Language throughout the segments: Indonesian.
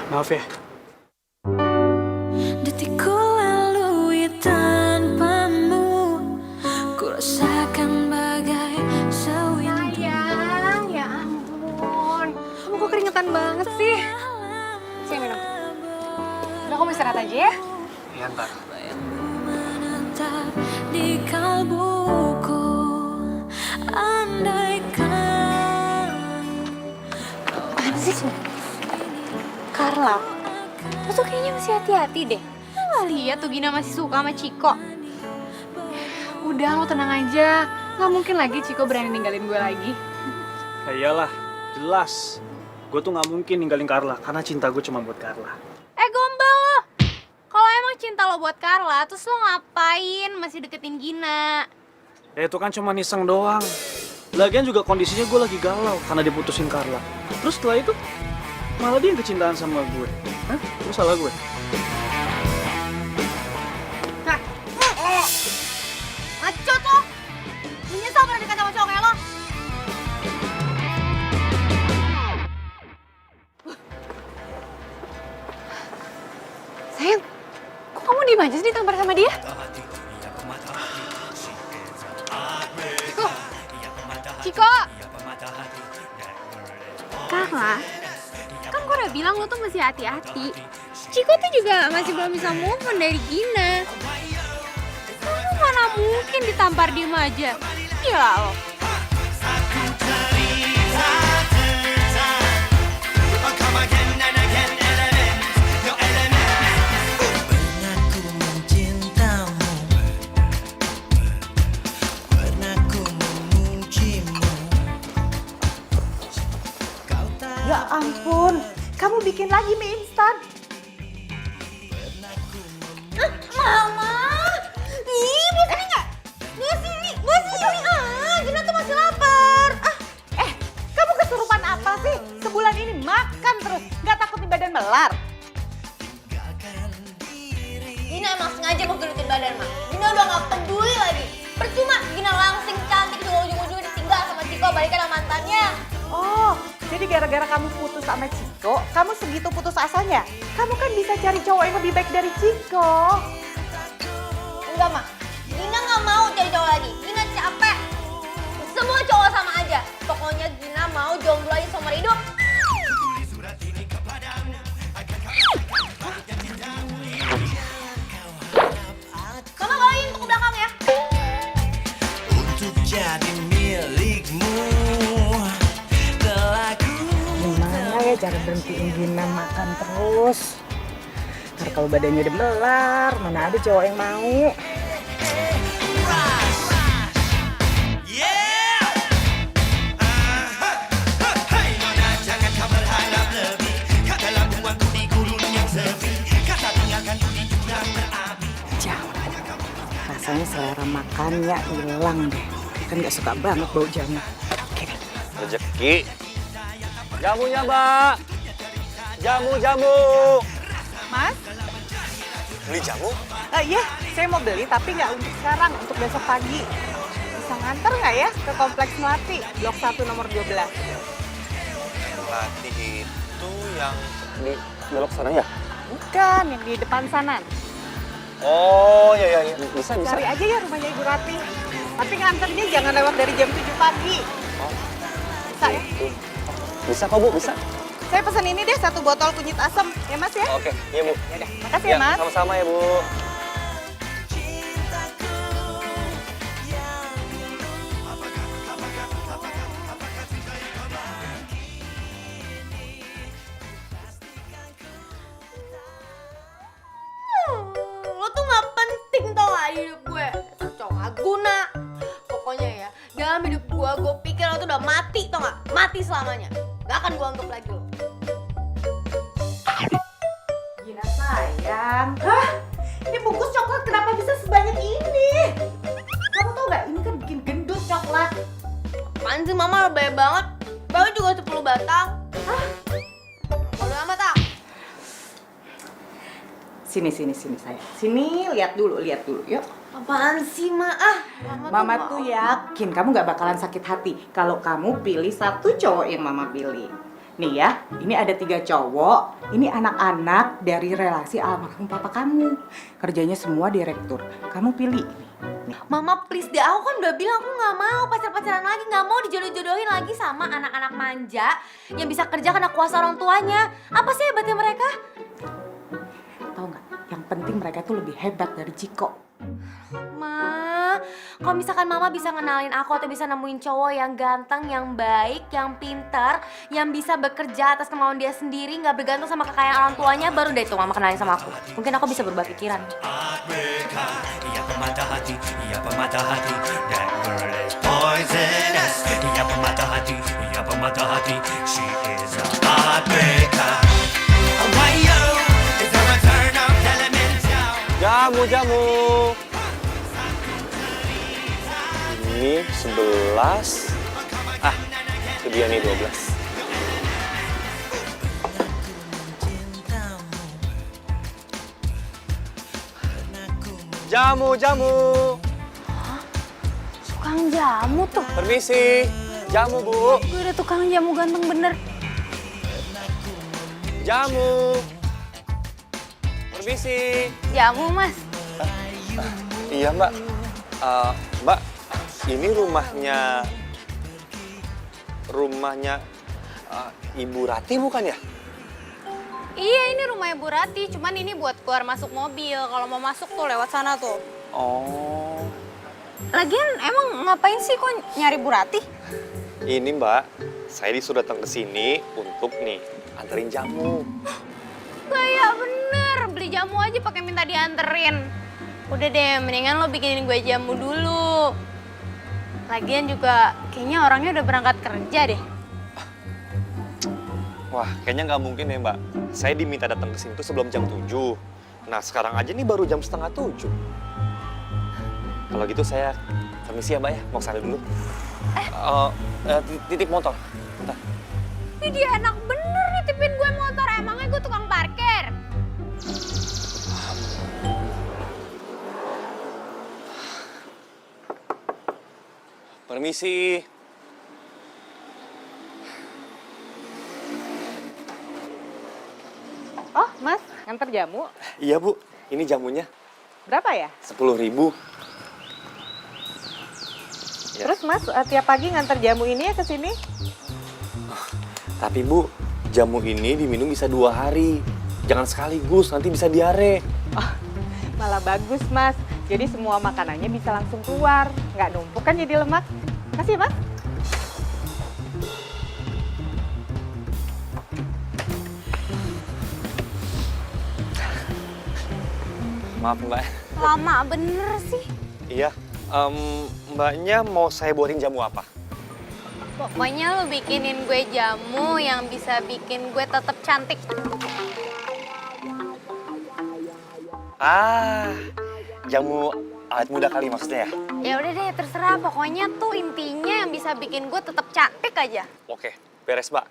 Maaf ya. Detikku lalui tanpamu, ku rasakan bagai sewindu. Sayang, ya ampun. Kamu kok keringetan banget sih? Sini minum. Udah kamu istirahat aja ya? Iya ntar. Menetap di kalbuku, andaikan. Apaan sih? Carla, lu tuh kayaknya masih hati-hati deh. Lu gak lihat tuh Gina masih suka sama Ciko? Udah, lo tenang aja. Gak mungkin lagi Ciko berani ninggalin gue lagi. Ya iyalah, jelas. Gue tuh nggak mungkin ninggalin Carla karena cinta gue cuma buat Carla. Gombal lo! Kalau emang cinta lo buat Carla, terus lo ngapain masih deketin Gina? Ya itu kan cuma iseng doang. Lagian juga kondisinya gue lagi galau karena diputusin Carla. Terus setelah itu malah dia yang kecintaan sama gue. Hah? Itu salah gue? Hah? Ngacot lo! Menyesal pernah dekat sama cowok kayak lo? Sayang, kok kamu diem aja sih ditampar sama dia? Ciko! Ciko! Carla, kan gue udah bilang lo tuh masih hati-hati. Ciko tuh juga masih belum bisa move on dari Gina. Kamu mana mungkin ditampar diem aja? Gila lo. Ya ampun, kamu bikin lagi mie instan. Mama! Ih, mau sini nggak? Mau sini, mau sini. Gina tuh masih lapar. Kamu kesurupan apa sih? Sebulan ini makan terus, nggak takut di badan melar? Gina emang sengaja mau gelutin badan, Ma. Gina udah nggak peduli lagi. Percuma Gina langsing cantik juga ujung-ujungnya ditinggal sama Ciko balikan sama mantannya. Oh, jadi gara-gara kamu putus sama Ciko, kamu segitu putus asanya? Kamu kan bisa cari cowok yang lebih baik dari Ciko. Enggak, Ma. Gina nggak mau cari cowok lagi. Gina capek. Semua cowok sama aja. Pokoknya Gina mau jomblo aja seumur hidup. Mama bawain tuh ke belakang ya. Untuk jadi milikmu telah ku Gimana ya cara berhentiin Gina makan terus? Ntar kalau badannya udah melar, mana ada cowok yang mau? Yeah! Hey nona jangan kau berharap lebih. Katalah buangku di gurun yang sepi. Kata tinggalkan ku di jurang berapi. Jauh. Rasanya selera makannya hilang deh. Kan nggak suka banget bau jamu. Oke deh. Rezeki. Jamunya, Mbak. Jamu. Mas? Beli jamu? Iya, saya mau beli tapi nggak untuk sekarang, untuk besok pagi. Bisa nganter nggak ya ke Kompleks Melati, Blok 1 nomor 12? Melati itu yang di belok sana ya? Bukan, yang di depan sana. Oh, iya. Bisa. Cari aja ya rumahnya Ibu Rati. Tapi nganternya jangan lewat dari jam 7 pagi. Oh, Bisa ya? bisa kok, Bu, bisa. Saya pesan ini deh, 1 botol kunyit asam. Ya Mas ya? Oke, iya, Bu. Yaudah, makasih ya Mas. Sama-sama ya, Bu. Lo tuh nggak penting tau gak di hidup gue. Cowok gak guna. Pokoknya ya, dalam hidup gue pikir lo tuh udah mati tau gak? Mati selamanya. Gak akan gue anggap lagi lo. Gina sayang. Hah? Ini bungkus coklat kenapa bisa sebanyak ini? Kamu tau gak, ini kan bikin gendut coklat. Apaan sih mama lebay banget? Baru juga 10 batang. Hah? Bodo amat ah. Sini sayang. Sini, lihat dulu, yuk. Apaan sih Ma? Mama tuh yakin kamu gak bakalan sakit hati kalau kamu pilih 1 cowok yang Mama pilih. Nih ya, ini ada 3 cowok, ini anak-anak dari relasi almarhum papa kamu. Kerjanya semua direktur. Kamu pilih. Nih. Mama please deh, aku kan udah bilang aku nggak mau pacar-pacaran lagi, nggak mau dijodoh-jodohin lagi sama anak-anak manja yang bisa kerja karena kuasa orang tuanya. Apa sih hebatnya mereka? Tahu nggak? Yang penting mereka tuh lebih hebat dari Ciko. Ma, kalau misalkan mama bisa ngenalin aku atau bisa nemuin cowok yang ganteng, yang baik, yang pintar, yang bisa bekerja atas kemauan dia sendiri, nggak bergantung sama kekayaan orang tuanya, baru deh tuh mama kenalin sama aku. Mungkin aku bisa berubah pikiran. Heartbreaker, ia pemata hati, ia pemata hati. That girl is poisonous. Ia pemata hati, ia pemata hati. She is a heartbreaker. Why yo? Is there a turn of elemental? Jamu. Ini 11. Ah, itu dia nih 12. Jamu. Tukang jamu tuh. Permisi. Jamu, Bu. Gue ada tukang jamu ganteng bener. Jamu. Permisi. Jamu, Mas. Iya, Mbak. Mbak, ini rumahnya Ibu Rati bukan ya? Iya, ini rumah Ibu Rati, cuman ini buat keluar masuk mobil. Kalau mau masuk tuh lewat sana tuh. Oh. Lagian emang ngapain sih kok nyari Bu Rati? Ini Mbak, saya disuruh datang ke sini untuk nih anterin jamu. Kayak bener, beli jamu aja pakai minta dianterin. Udah deh, mendingan lo bikinin gue jamu dulu. Lagian juga kayaknya orangnya udah berangkat kerja deh. Wah, kayaknya nggak mungkin ya Mbak. Saya diminta datang ke sini tuh sebelum jam 7. Nah, sekarang aja nih baru jam setengah 7. Kalau gitu saya permisi ya Mbak ya, mau kesana dulu. Titip motor. Bentar. Ini dia enak bener nitipin gue motor, emangnya gue tukang parkir. Permisi. Oh, Mas, nganter jamu. Iya Bu, ini jamunya Berapa ya? 10.000. Ya. Terus Mas, tiap pagi nganter jamu ini ya ke sini? Tapi Bu, jamu ini diminum bisa 2 hari. Jangan sekaligus, nanti bisa diare. Oh, malah bagus Mas. Jadi semua makanannya bisa langsung keluar. Nggak numpuk kan jadi lemak. Makasih Mas. Maaf Mbak. Lama bener sih. Iya, Mbaknya mau saya buatin jamu apa? Pokoknya lo bikinin gue jamu yang bisa bikin gue tetap cantik. Jamu awet muda kali maksudnya ya? Ya udah deh, terserah. Pokoknya tuh intinya yang bisa bikin gue tetap cantik aja. Oke, beres Mbak.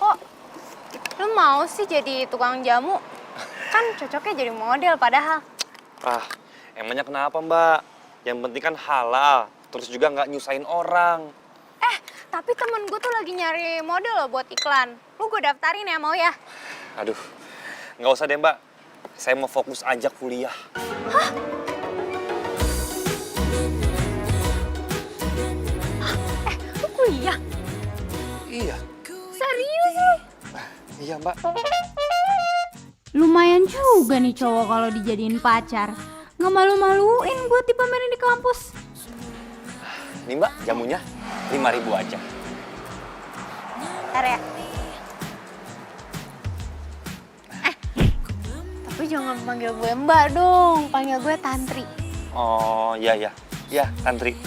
Kok lo mau sih jadi tukang jamu? Kan cocoknya jadi model padahal. Emangnya kenapa Mbak? Yang penting kan halal, terus juga nggak nyusahin orang. Tapi temen gue tuh lagi nyari model loh buat iklan. Lu gue daftarin ya, mau ya? Aduh, nggak usah deh Mbak. Saya mau fokus aja kuliah. Lu kuliah? Iya. Serius sih? Iya Mbak. Lumayan juga nih cowok kalau dijadiin pacar. Nggak malu-maluin buat dipamerin di kampus. Nih Mbak, jamunya 5.000 aja. Bentar ya. Tapi jangan panggil gue Mbak dong, panggil gue Tantri. Oh, iya. Iya, Tantri.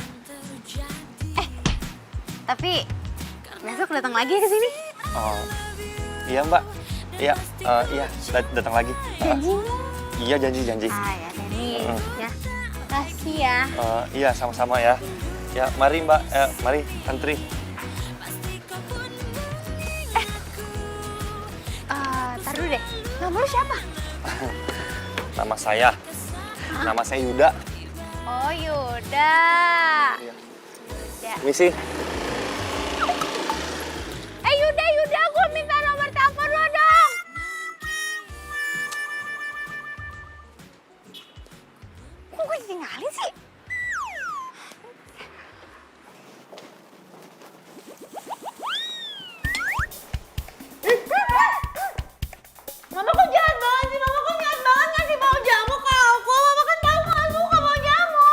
Tapi besok datang lagi ke sini. Oh, iya Mbak. Iya, datang lagi. Janji nggak? Iya, janji. Ya Tani, ya. Makasih ya. Iya, sama-sama ya. Ya, mari Mbak, mari Tantri. Tar dulu deh, nomor lu siapa? Nama saya. Nama saya Yuda. Oh Yuda. Iya. Ya. Misi. Yuda, gue minta nomor telepon lo dong. Kok gue ditinggalin sih? Mama kok jahat banget sih? Mama kok jahat banget ngasih bau jamu ke aku? Mama kan tahu gak suka bau jamu.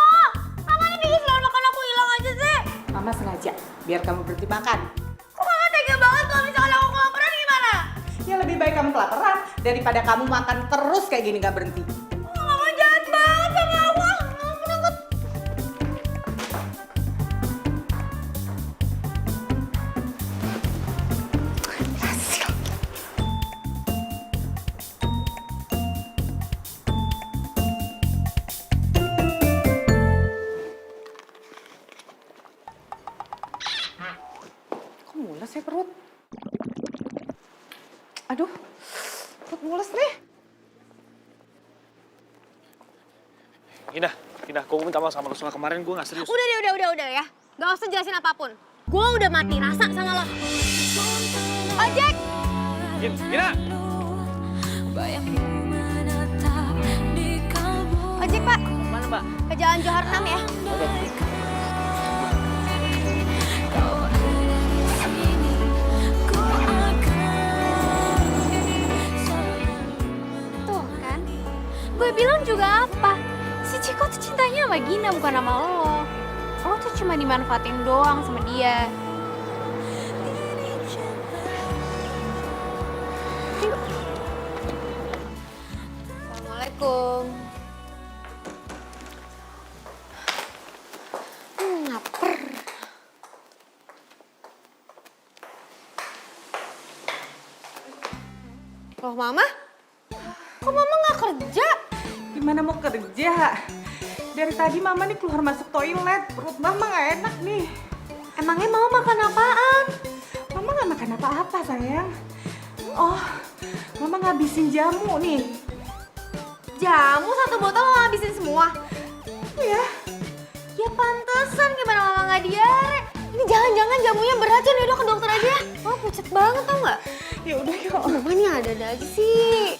Mama ini bikin selalu makan aku hilang aja sih. Mama sengaja biar kamu berhenti makan. Kok mama tega banget kalau misalkan aku kelaparan gimana? Ya lebih baik kamu kelaparan daripada kamu makan terus kayak gini gak berhenti. Mama jahat banget sama aku. Mama takut. Kok mules ya perut? Aduh, perut mules nih. Indah, gue minta maaf sama lo soal kemarin gue gak serius. Udah ya. Gak usah jelasin apapun. Gue udah mati rasa sama lo. Ojek! Indah! Bayangmu menetap di kalbu. Ojek Pak, Mana mbak? ke Jalan Johar 6 ya. Kau ada di sini, ku akan selalu. Tuh kan, gue bilang juga apa? Si Ciko tuh cintanya sama Gina bukan sama lo. Lo tuh cuma dimanfaatin doang sama dia. Yuk. Assalamualaikum. Ngaper. Loh Mama? Kok Mama nggak kerja? Gimana mau kerja? Dari tadi mama nih keluar masuk toilet, perut mama gak enak nih. Emangnya mau makan apaan? Mama gak makan apa-apa sayang. Oh, mama ngabisin jamu nih. Jamu satu botol mau habisin semua? Iya. Ya pantesan gimana mama nggak diare? Ini jangan-jangan jamunya beracun ya, dok, ke dokter aja. Wah pucet banget tau nggak? Ya udah yuk. Mama ini ada-ada aja sih.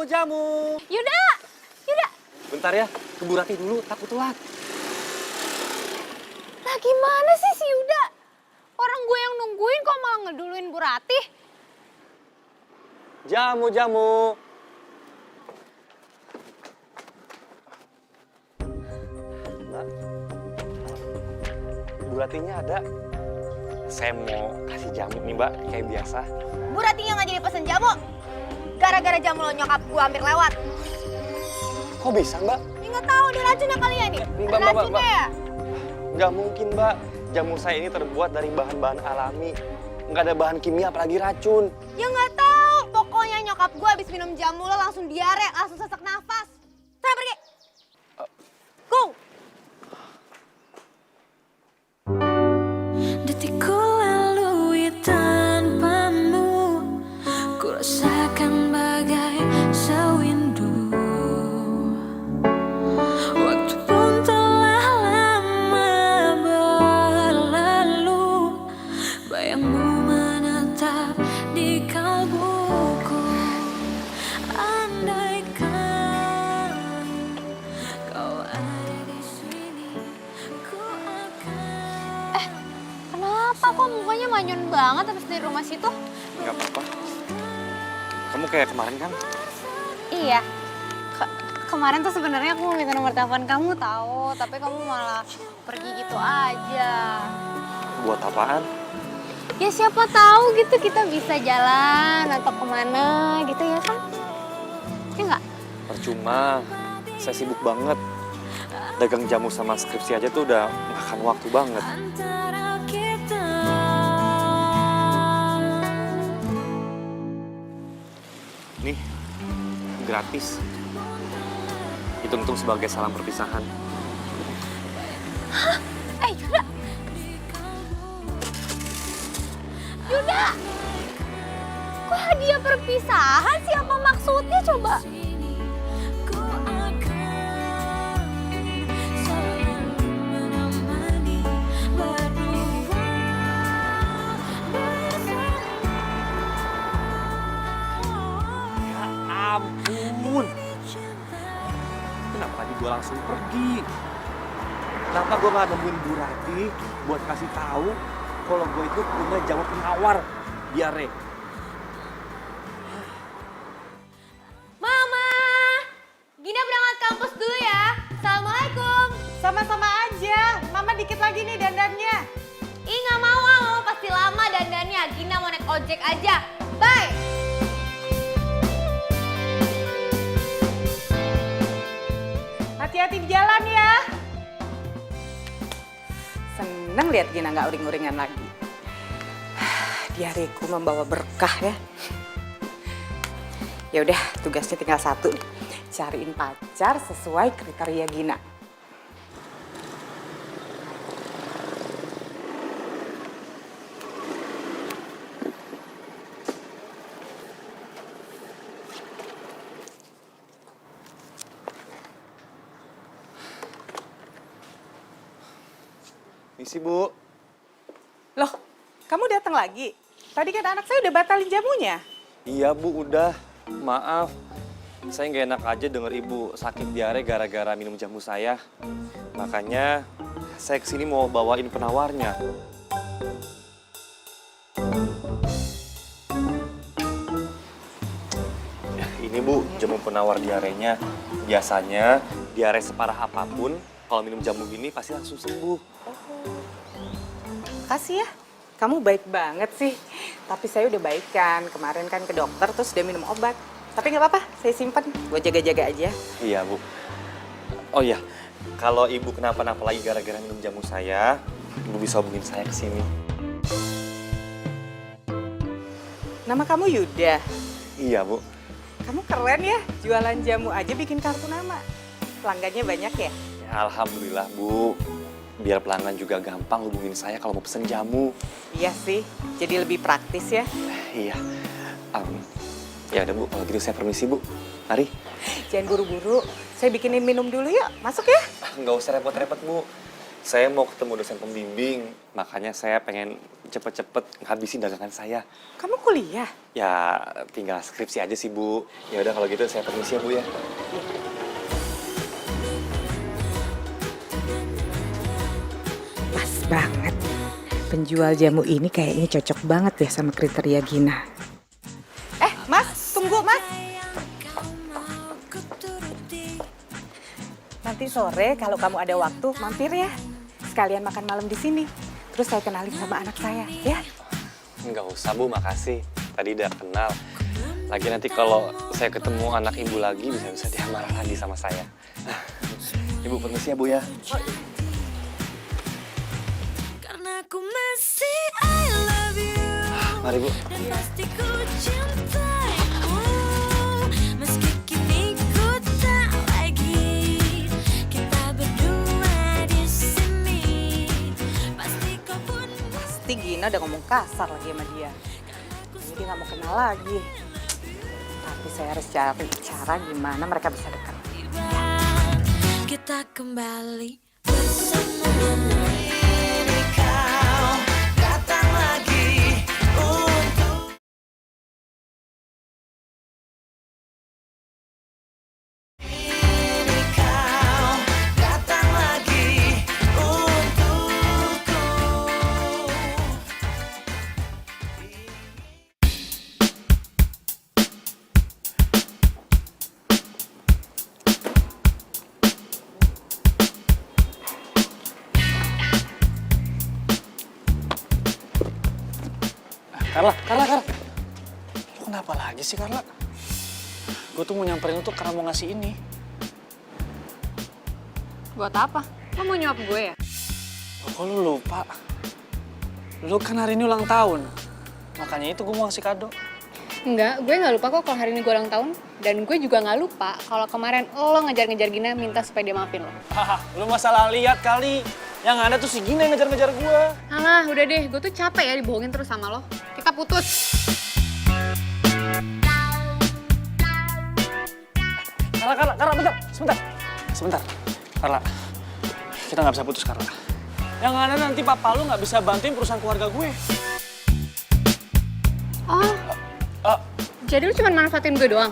Jamu. Yuda! Bentar ya, ke Bu Rati dulu, takut telat. Nah gimana sih si Yuda? Orang gue yang nungguin kok malah ngeduluin Bu Ratih? Jamu. Mbak, Bu Ratinya ada. Saya mau kasih jamu nih mbak, kayak biasa. Bu Ratinya nggak jadi pesen jamu. Gara-gara jamu lo nyokap gue hampir lewat. Kok bisa mbak? Ya nggak tahu ada racunnya kali ya nih. Mbak, Ada racunnya ya? Nggak mungkin mbak, jamu saya ini terbuat dari bahan-bahan alami. Nggak ada bahan kimia apalagi racun. Ya nggak tahu. Pokoknya nyokap gue habis minum jamu lo langsung diare, langsung sesak nafas. Sana pergi. Go. Detikku lalui tanpamu, ku rasakan bagai sewindu. Waktu pun telah lama berlalu, bayangmu menetap di kalbuku. Andaikan kau ada di sini, ku akan. Kenapa kok mukanya manyun banget habis dari rumah situ? Nggak apa-apa. Kamu kayak kemarin kan? Iya. Kemarin tuh sebenarnya aku mau minta nomor telepon kamu tahu, tapi kamu malah pergi gitu aja. Buat apaan? Ya siapa tahu gitu kita bisa jalan atau kemana gitu ya kan? Ya nggak? Percuma, saya sibuk banget. Dagang jamu sama skripsi aja tuh udah makan waktu banget. Antara kita. Nih, gratis. Hitung-hitung sebagai salam perpisahan. Yuda. hadiah perpisahan sih? Apa maksudnya coba? Ku akan selalu menemani berdua bersama. Ya ampun. Kenapa tadi gue langsung pergi? Kenapa gue gak nemuin Bu Rati buat kasih tahu kalau gue itu punya jamu penawar diare? Mama, Gina berangkat kampus dulu ya. Assalamualaikum. Sama-sama aja. Mama dikit lagi nih dandannya. Ih nggak mau, Mama pasti lama dandannya. Gina mau naik ojek aja. Bye. Hati-hati di jalan ya. Seneng lihat Gina nggak uring-uringan lagi. Diareku membawa berkah ya. Ya udah, tugasnya tinggal satu nih. Cariin pacar sesuai kriteria Gina. Misi Bu. Loh, kamu datang lagi? Tadi kan anak saya udah batalin jamunya. Iya Bu, udah. Maaf. Saya nggak enak aja denger Ibu sakit diare gara-gara minum jamu saya. Makanya saya kesini mau bawain penawarnya. Ya, ini Bu, jamu penawar diarenya. Biasanya diare separah apapun, kalau minum jamu gini pasti langsung sembuh. Makasih ya, kamu baik banget sih. Tapi saya udah baikan, kemarin kan ke dokter terus udah minum obat. Tapi nggak apa-apa, saya simpen buat jaga-jaga aja. Iya Bu. Oh iya, kalau Ibu kenapa-napa lagi gara-gara minum jamu saya, Ibu bisa hubungin saya ke sini. Nama kamu Yuda. Iya Bu. Kamu keren ya, jualan jamu aja bikin kartu nama. Pelanggannya banyak ya? Ya, alhamdulillah Bu. Biar pelanggan juga gampang hubungin saya kalau mau pesen jamu. Iya sih, jadi lebih praktis ya. Iya. Ya udah Bu, kalau gitu saya permisi Bu. Mari. Jangan buru-buru, saya bikinin minum dulu yuk. Masuk ya? Nggak usah repot-repot Bu. Saya mau ketemu dosen pembimbing, makanya saya pengen cepet-cepet ngabisin dagangan saya. Kamu kuliah? Ya tinggal skripsi aja sih Bu. Ya udah kalau gitu saya permisi ya Bu ya. Pas banget. Penjual jamu ini kayaknya cocok banget ya sama kriteria Gina. Mas, tunggu Mas. Nanti sore kalau kamu ada waktu mampir ya. Sekalian makan malam di sini. Terus saya kenalin sama anak saya, ya. Nggak usah Bu, makasih. Tadi udah kenal. Lagi nanti kalau saya ketemu anak Ibu lagi bisa-bisa dia marah lagi sama saya. Ibu permisi ya Bu ya. Karena aku masih I love you. Mari Bu. Dan pasti ku cintaimu. Meski kini ku tak lagi kita berdua di sini. Pasti kau pun Pasti Gina udah ngomong kasar lagi sama dia. Ini dia nggak mau kenal lagi. Tapi saya harus cari cara gimana mereka bisa dekat. tiba. Kita kembali bersama. Carla. Lu kenapa lagi sih, Carla? Gue tuh mau nyamperin lu tuh karena mau ngasih ini. Buat apa? Lo mau nyuap gue ya? Oh, kok lu lupa? Lu kan hari ini ulang tahun. Makanya itu gue mau ngasih kado. Enggak, gue nggak lupa kok kalau hari ini gue ulang tahun. Dan gue juga nggak lupa kalau kemarin lo ngejar-ngejar Gina minta supaya dia maafin lo. Haha, lu masalah lihat kali. Yang ada tuh si Gina yang ngejar-ngejar gue. Alah, udah deh. Gue tuh capek ya dibohongin terus sama lo. Kita putus. Carla, bentar, sebentar. Carla, kita nggak bisa putus, Carla. Yang ada nanti papa lu nggak bisa bantuin perusahaan keluarga gue. Oh, jadi lu cuma manfaatin gue doang?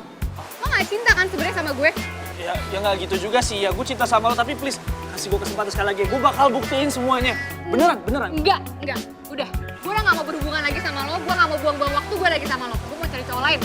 Lo gak cinta kan sebenarnya sama gue? Ya nggak gitu juga sih, ya gue cinta sama lo, tapi please kasih gue kesempatan sekali lagi. Gue bakal buktiin semuanya. Beneran. Enggak. Udah, gue udah gak mau berhubungan lagi sama lo, gue gak mau buang-buang waktu gue lagi sama lo. Gue mau cari cowok lain.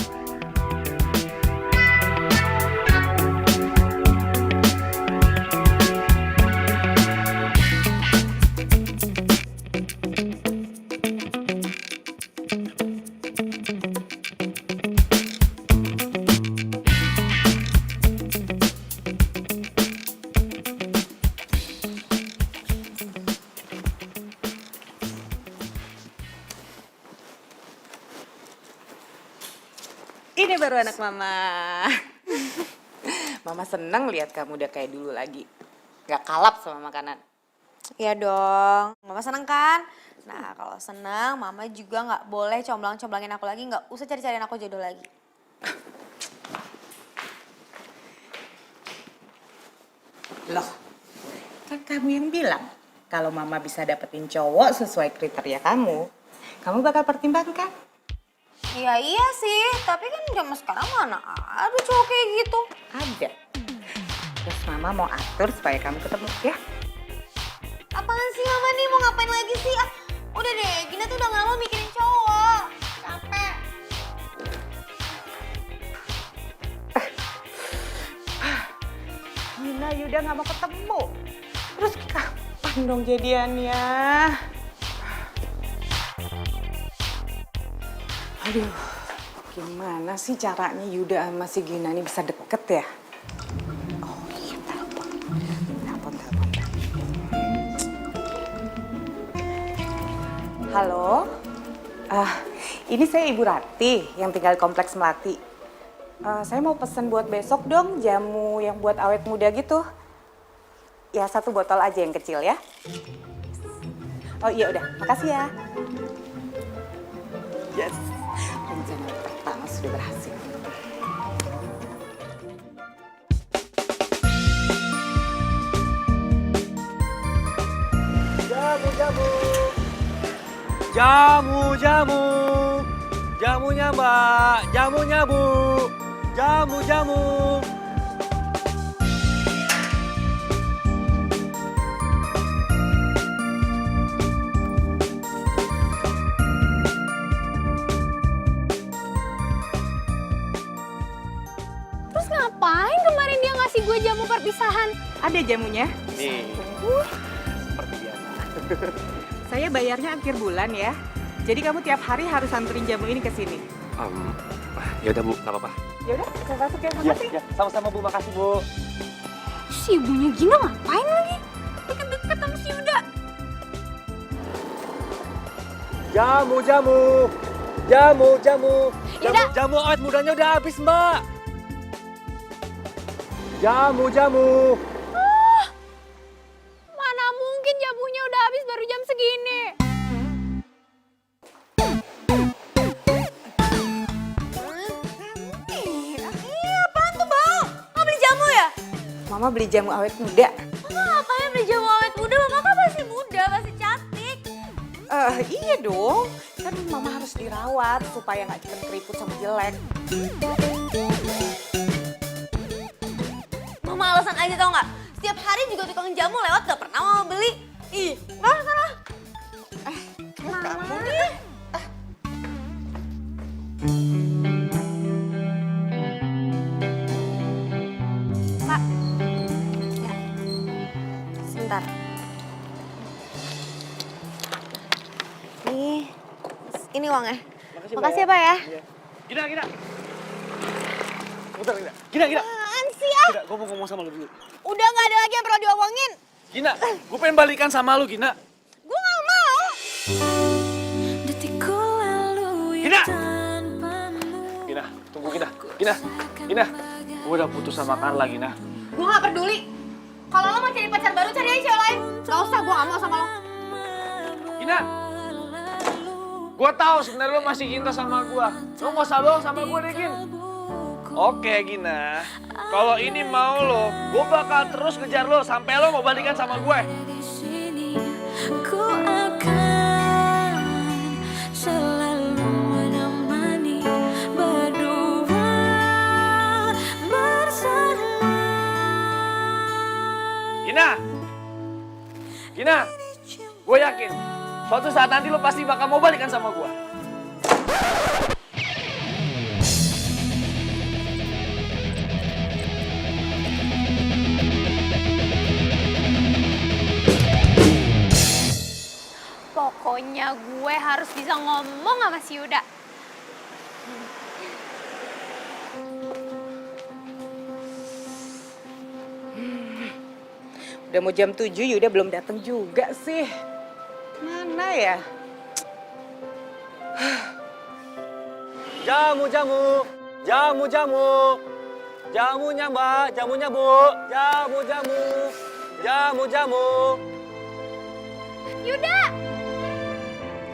Ini baru anak mama. Mama seneng lihat kamu udah kayak dulu lagi. Gak kalap sama makanan. Iya dong, mama seneng kan? Nah kalau seneng, mama juga nggak boleh comblang-comblangin aku lagi, nggak usah cari-cariin aku jodoh lagi. Loh, kan kamu yang bilang kalau mama bisa dapetin cowok sesuai kriteria kamu bakal pertimbangkan. Iya sih, tapi kan zaman sekarang mana ada cowok kayak gitu. Ada. Terus mama mau atur supaya kamu ketemu ya. Apaan sih mama nih, mau ngapain lagi sih? Ah, udah deh, Gina tuh udah gak mau mikirin cowok. Capek. Gina Yuda gak mau ketemu. Terus kapan dong jadiannya? Aduh, gimana sih caranya Yuda sama si Gina ini bisa deket ya? Oh iya, telepon. Halo? Ini saya Ibu Rati yang tinggal di Kompleks Melati. Saya mau pesen buat besok dong jamu yang buat awet muda gitu. Ya 1 botol aja yang kecil ya. Oh iya udah, makasih ya. Yes, rencana pertama sudah berhasil. Jamunya Mbak, jamunya Bu, jamu. Terus ngapain kemarin dia ngasih gue jamu perpisahan? Ada jamunya? Nih, seperti biasa. Saya bayarnya akhir bulan ya. Jadi kamu tiap hari harus anterin jamu ini ke sini. Ya udah Bu, nggak apa-apa. Ya udah, saya masuk ya. Iya, sama-sama Bu, makasih Bu. Si ibunya Gina ngapain lagi? Deket-deket sama si Yuda. Jamu awet mudanya udah habis Mbak. Jamu. Mana mungkin jamunya udah habis baru jam segini. Apaan tuh bang? Mau beli jamu ya? Mama beli jamu awet muda. Mama ngapain beli jamu awet muda? Mama kan masih muda, masih cantik. Iya dong. Kan mama harus dirawat supaya nggak cepet keriput sama jelek. Mama alasan aja tau nggak? Setiap hari juga tukang jamu lewat gak pernah mama beli. Ih, sana. Kamu Pak. Ya. Sebentar. Ini uangnya. Makasih ya, Pak ya. Gina. Bentar, Gina. Apaan sih ah? Gina, gue mau ngomong sama lu dulu. Udah gak ada lagi yang perlu diomongin. Gina, gue pengen balikan sama lu, Gina. Gue gak mau. Detikku lalu Gina! tanpamu. Gina, tunggu Gina. Gue udah putus sama Carla, Gina. Gue gak peduli. Kalau lo mau cari pacar baru, cari aja cewek lain. Gak usah, gue gak mau sama lo. Gina, gue tahu sebenarnya lo masih cinta sama gue. Lo gak usah bohong sama gue deh, Gin. Oke Gina, kalau ini mau lo, gue bakal terus ngejar lo sampai lo mau balikan sama gue. Di sini ku akan selalu menemani berdua bersama. Gina, gue yakin suatu saat nanti lo pasti bakal mau balikan sama gue. Pokoknya gue harus bisa ngomong sama si Yuda. Udah mau jam 7, Yuda belum datang juga sih. Mana ya? Jamu. Jamunya Mbak, jamunya Bu. Jamu. Yuda!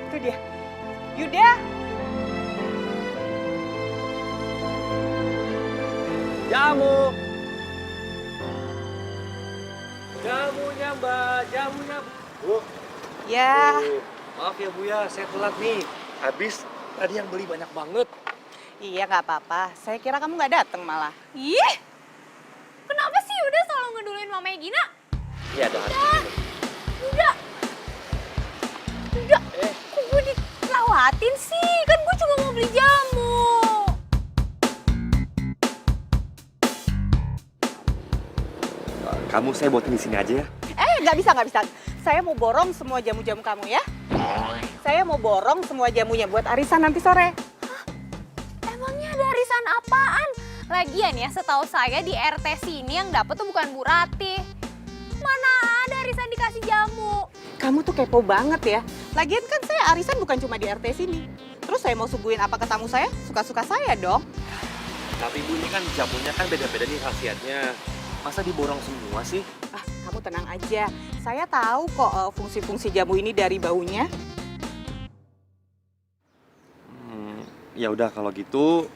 Itu dia. Yuda! Jamu. Jamunya Mbak, jamunya Bu. Ya, Maaf ya Bu ya, saya telat nih. Habis tadi yang beli banyak banget. iya nggak apa-apa. Saya kira kamu nggak datang malah. Ih! Kenapa sih Yuda selalu ngeduluin mamanya Gina? Iya dong. Yuda! Kok gue dilawatin sih? Kan gue cuma mau beli jamu. Kamu saya buatin di sini aja ya. Nggak bisa. Saya mau borong semua jamu-jamu kamu ya. Saya mau borong semua jamunya buat arisan nanti sore. Emangnya ada arisan apaan? Lagian ya, setahu saya di RT sini yang dapet tuh bukan Bu Ratih. Mana ada arisan dikasih jamu? Kamu tuh kepo banget ya. Lagian kan saya arisan bukan cuma di RT sini. Terus saya mau suguhin apa ke tamu saya? Suka-suka saya dong. Tapi Bu ini kan jamunya kan beda-beda nih khasiatnya. Masa diborong semua sih? Kamu tenang aja. Saya tahu kok fungsi-fungsi jamu ini dari baunya. Ya udah kalau gitu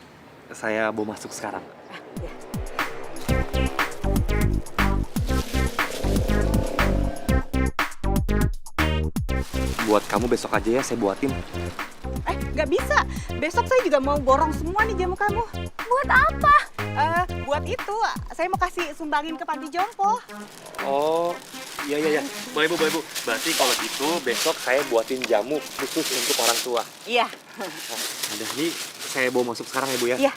saya mau masuk sekarang. Ya. Buat kamu besok aja ya saya buatin. Nggak bisa. Besok saya juga mau borong semua nih jamu kamu. Buat apa? Buat itu, saya mau kasih sumbangin ke panti jompo. Oh, iya. Boleh Bu. Berarti kalau gitu besok saya buatin jamu khusus untuk orang tua. Iya. Ada nih, saya bawa masuk sekarang ya Bu ya. Iya.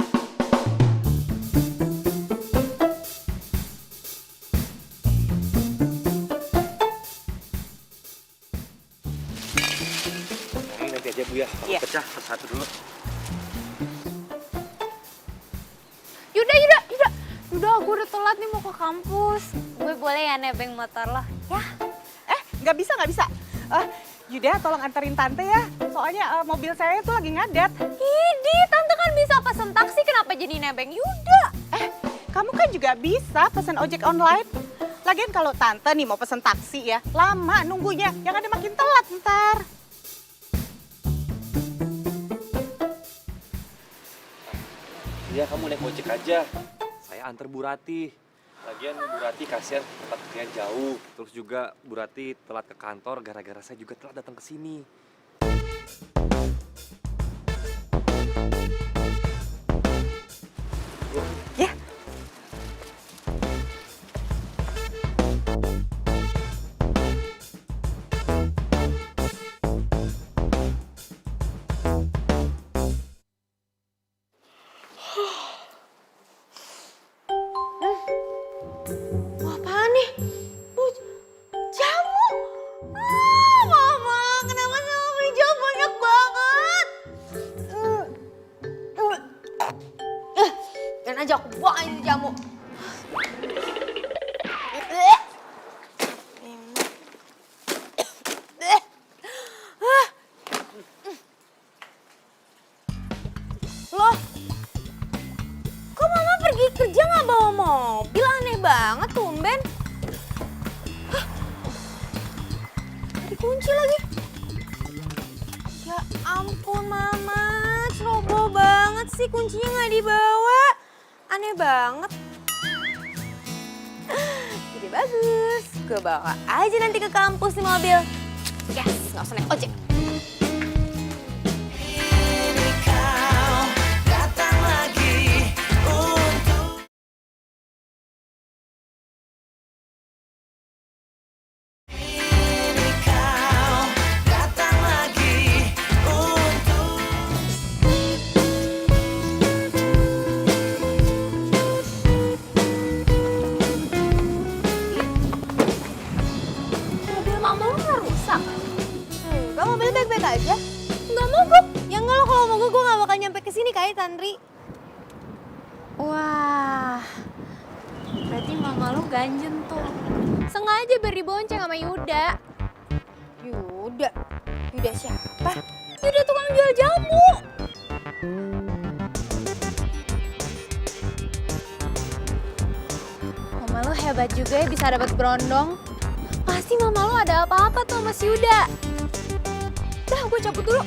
Ini nanti aja Bu ya, aku Iya. pecah satu dulu. Yuda, gue udah telat nih mau ke kampus. Gue boleh ya nebeng motor lo? Ya? Nggak bisa. Yuda, tolong anterin tante ya. Soalnya mobil saya tuh lagi ngadat. Idi, tante kan bisa pesen taksi, kenapa jadi nebeng Yuda? Kamu kan juga bisa pesen ojek online. Lagian kalau tante nih mau pesen taksi ya, lama nunggunya. Yang ada makin telat ntar. Iya kamu naik ojek aja. Saya antar Bu Ratih. Lagian Bu Ratih kasihan tempat kerjanya jauh. Terus juga Bu Ratih telat ke kantor gara-gara saya juga telat datang ke sini. Ya. Apaan nih? Jamu? Mama, kenapa sama beli jamu banyak banget? Dan aja aku buang ini jamu. Loh, kok mama pergi kerja nggak bawa mobil? Aneh banget, tumben. Hah? Dikunci lagi. Ya ampun mama, ceroboh banget sih kuncinya nggak dibawa. Aneh banget. Ide bagus. Gue bawa aja nanti ke kampus di mobil. Yes, nggak usah naik ojek. Kau datang lagi untuk kau datang lagi untuk Mobil mama lu nggak rusak? Enggak, mobilnya baik-baik aja. Nggak mogok. Ya enggak lo, kalau mogok gue nggak bakal nyampe ke sini kayak Tandri. Wah, berarti mama lu ganjen tuh. Sengaja biar dibonceng sama Yuda. Yuda? Yuda siapa? Yuda tukang jual jamu. Mama lu hebat juga ya bisa dapat berondong. Pasti mama lu ada apa-apa tuh sama si Yuda. Dah, gue cabut dulu.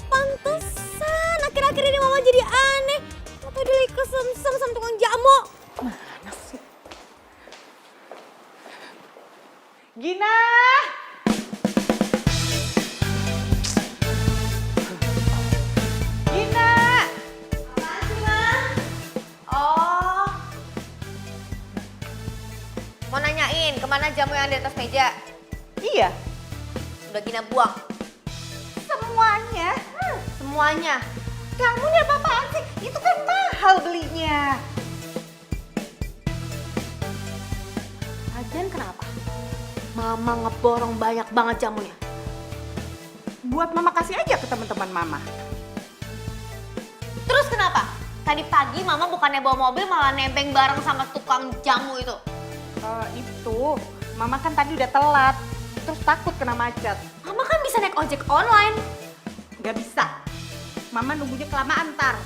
Pantesan akhir-akhir ini mama jadi aneh. Atau dia lagi kesemsem sama tukang jamu. Mana sih? Gina! Gina! Apaan sih, Ma? Oh. Mau nanyain kemana jamu yang di atas meja? Iya, Udah Gina buang. semuanya. Semuanya. Kamu nih apa-apaan sih? Itu kan mahal belinya. Lagian kenapa? Mama ngeborong banyak banget jamunya. Buat mama kasih aja ke teman-teman mama. Terus kenapa? Tadi pagi mama bukannya bawa mobil malah nebeng bareng sama tukang jamu itu. Itu, mama kan tadi udah telat. Terus takut kena macet. Mama kan bisa naik ojek online. Gak bisa. Mama nunggunya kelamaan ntar.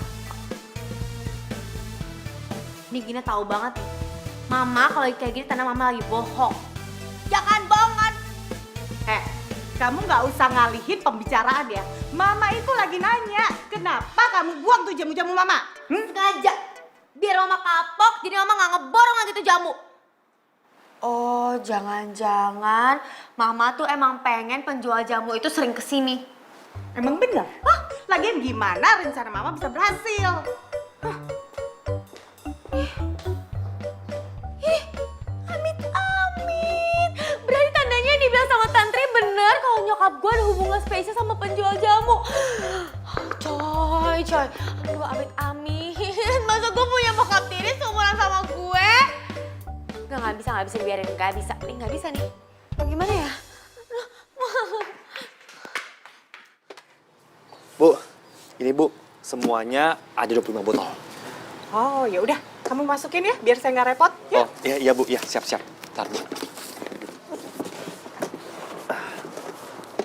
Nih Gina tahu banget nih. Mama kalau kayak gini tanda mama lagi bohong. Jangan bohongan. Kamu gak usah ngalihin pembicaraan ya. Mama itu lagi nanya, kenapa kamu buang tuh jamu-jamu mama? Sengaja. Biar mama kapok, jadi mama nggak ngeborong lagi tuh jamu. Oh, jangan-jangan mama tuh emang pengen penjual jamu itu sering kesini. Emang bener? Hah? Lagian gimana rencana mama bisa berhasil? Amit-amit. Berarti tandanya yang dibilang sama Tantri bener kalau nyokap gue ada hubungan spesial sama penjual jamu. Coy. Aduh, amit-amit. Masa gue punya bokap tiri seumuran sama gue? Nggak bisa dibiarin. Nggak bisa nih. Gimana ya? Bu, ini Bu, semuanya ada 25 botol. Oh, ya udah, kamu masukin ya, biar saya nggak repot. Ya. Oh, iya Bu, iya siap-siap. Ntar Bu.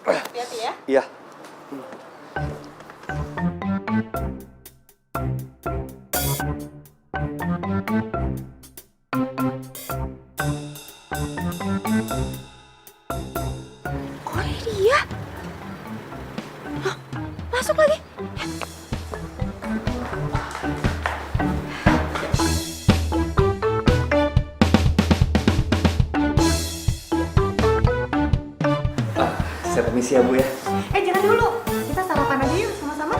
Hati-hati ya. Iya. Kok ini dia? Hah? Masuk lagi. Saya permisi ya Bu ya. Jangan dulu, kita sarapan aja yuk sama-sama.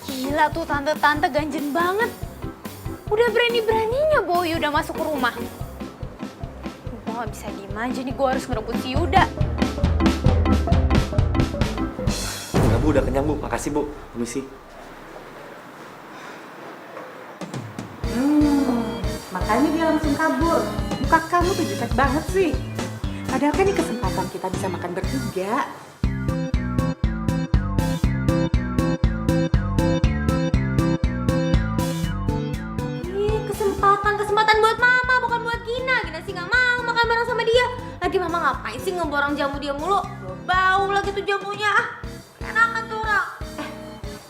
Gila tuh tante-tante ganjen banget. Udah berani-beraninya bawa Yuda masuk ke rumah. Gue gak bisa diem aja nih, gue harus ngerebut si Yuda. Enggak Bu, udah kenyang Bu. Makasih Bu. Permisi. Makanya dia langsung kabur. Muka kamu tuh jutek banget sih. Padahal kan ini kesempatan kita bisa makan bertiga. Ih, kesempatan buat mama, bukan buat Gina. Gina sih gak mau makan bareng sama dia. Lagi mama ngapain sih ngeborong jamu dia mulu? Loh, bau lagi tuh jamunya. Enakan tuh orang.